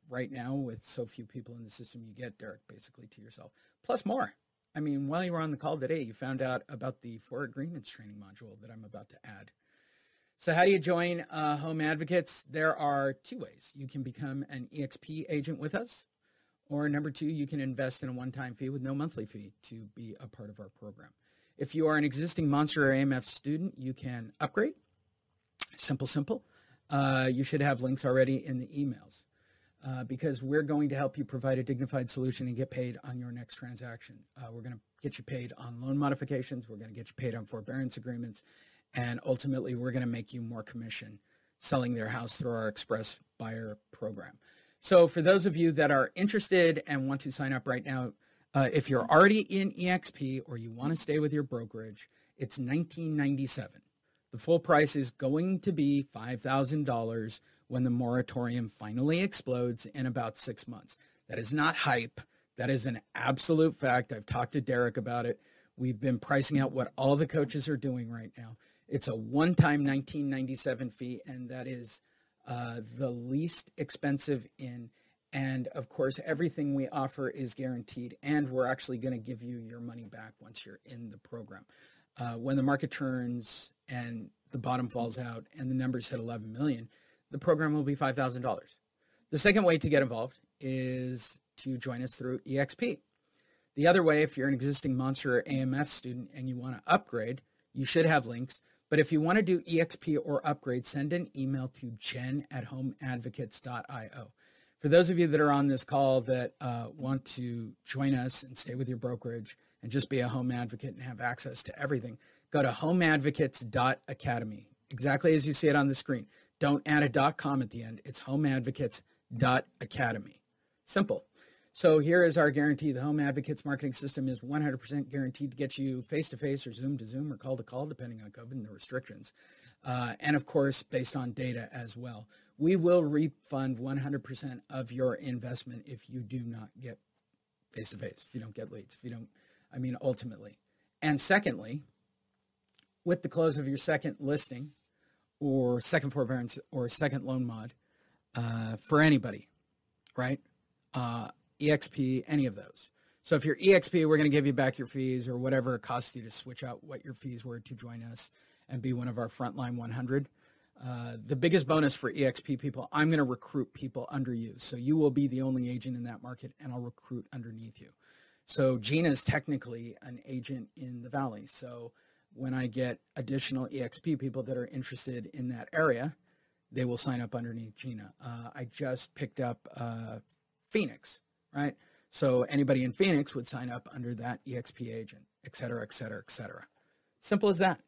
right now with so few people in the system, you get Derek basically to yourself. Plus more. I mean, while you were on the call today, you found out about the 4 agreements training module that I'm about to add. So how do you join Home Advocates? There are 2 ways. You can become an EXP agent with us. Or number 2, you can invest in a one-time fee with no monthly fee to be a part of our program. If you are an existing Monster or AMF student, you can upgrade. Simple. You should have links already in the emails because we're going to help you provide a dignified solution and get paid on your next transaction. We're going to get you paid on loan modifications. We're going to get you paid on forbearance agreements. And ultimately, we're going to make you more commission selling their house through our Express Buyer program. So for those of you that are interested and want to sign up right now, if you're already in EXP or you want to stay with your brokerage, it's $19.97. The full price is going to be $5,000 when the moratorium finally explodes in about 6 months. That is not hype. That is an absolute fact. I've talked to Derek about it. We've been pricing out what all the coaches are doing right now. It's a one-time $19.97 fee, and that is the least expensive in, and of course, everything we offer is guaranteed, and we're actually going to give you your money back once you're in the program. When the market turns and the bottom falls out and the numbers hit 11 million, the program will be $5,000. The second way to get involved is to join us through EXP. The other way, if you're an existing Monster or AMF student and you want to upgrade, you should have links. But if you want to do EXP or upgrade, send an email to jen@homeadvocates.io. For those of you that are on this call that want to join us and stay with your brokerage and just be a home advocate and have access to everything, go to homeadvocates.academy. Exactly as you see it on the screen. Don't add a .com at the end. It's homeadvocates.academy. Simple. So here is our guarantee. The Home Advocates marketing system is 100% guaranteed to get you face-to-face or Zoom to Zoom or call-to-call, depending on COVID and the restrictions. And of course, based on data as well. We will refund 100% of your investment if you do not get face-to-face, if you don't get leads, if you don't, ultimately. And secondly, with the close of your second listing or second forbearance or second loan mod, for anybody, right? EXP, any of those. So if you're EXP, we're going to give you back your fees or whatever it costs you to switch out what your fees were to join us and be one of our frontline 100. The biggest bonus for EXP people, I'm going to recruit people under you. So you will be the only agent in that market, and I'll recruit underneath you. So Gina is technically an agent in the Valley. So when I get additional EXP people that are interested in that area, they will sign up underneath Gina. I just picked up Phoenix, right? So anybody in Phoenix would sign up under that EXP agent, et cetera, et cetera, et cetera. Simple as that.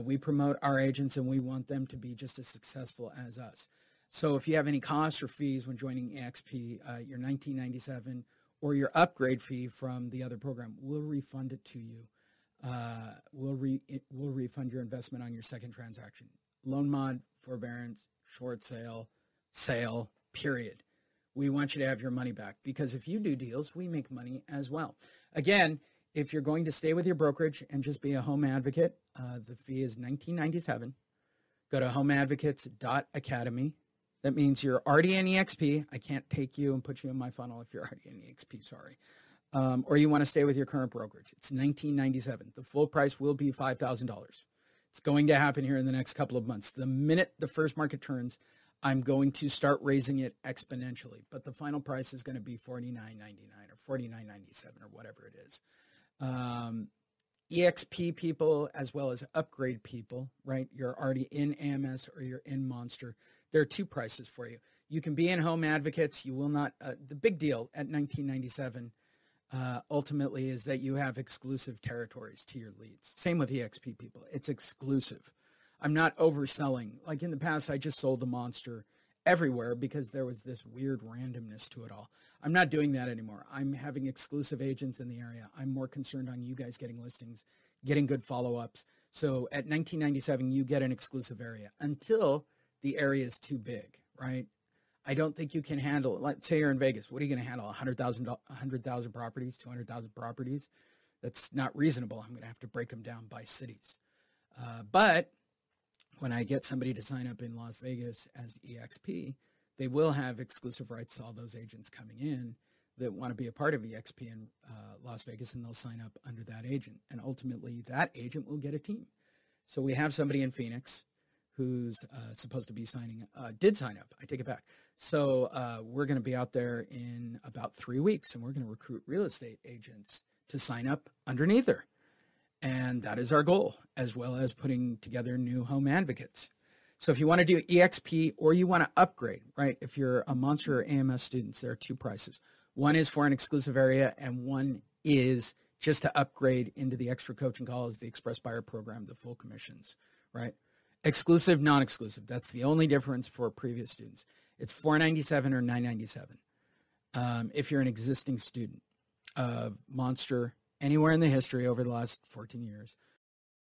We promote our agents, and we want them to be just as successful as us. So if you have any costs or fees when joining EXP, your $19.97 or your upgrade fee from the other program, we'll refund it to you. We'll refund your investment on your second transaction. Loan mod, forbearance, short sale, sale, period. We want you to have your money back because if you do deals, we make money as well. Again, if you're going to stay with your brokerage and just be a home advocate, the fee is $19.97. Go to homeadvocates.academy. That means you're already in EXP. I can't take you and put you in my funnel if you're already in EXP, sorry. Or you want to stay with your current brokerage. It's $19.97. The full price will be $5,000. It's going to happen here in the next couple of months. The minute the first market turns, I'm going to start raising it exponentially. But the final price is going to be $49.99 or $49.97 or whatever it is. EXP people as well as upgrade people, right? You're already in AMS or you're in Monster. There are two prices for you. You can be in Home Advocates. You will not. The big deal at $19.97 ultimately is that you have exclusive territories to your leads. Same with EXP people. It's exclusive. I'm not overselling. Like in the past, I just sold the Monster everywhere because there was this weird randomness to it all. I'm not doing that anymore. I'm having exclusive agents in the area. I'm more concerned on you guys getting listings, getting good follow-ups. So at $19.97, you get an exclusive area until the area is too big, right? I don't think you can handle, let's say you're in Vegas. What are you going to handle? 100,000 properties, 200,000 properties? That's not reasonable. I'm going to have to break them down by cities. But when I get somebody to sign up in Las Vegas as EXP, they will have exclusive rights to all those agents coming in that want to be a part of EXP in Las Vegas, and they'll sign up under that agent. And ultimately, that agent will get a team. So we have somebody in Phoenix who's supposed to be did sign up. I take it back. So we're going to be out there in about 3 weeks, and we're going to recruit real estate agents to sign up underneath her. And that is our goal, as well as putting together new home advocates. So if you want to do EXP or you want to upgrade, right? If you're a Monster or AMS students, there are two prices. One is for an exclusive area, and one is just to upgrade into the extra coaching calls, the Express Buyer program, the full commissions, right? Exclusive, non-exclusive. That's the only difference for previous students. It's $497 or $997. If you're an existing student of Monster anywhere in the history over the last 14 years,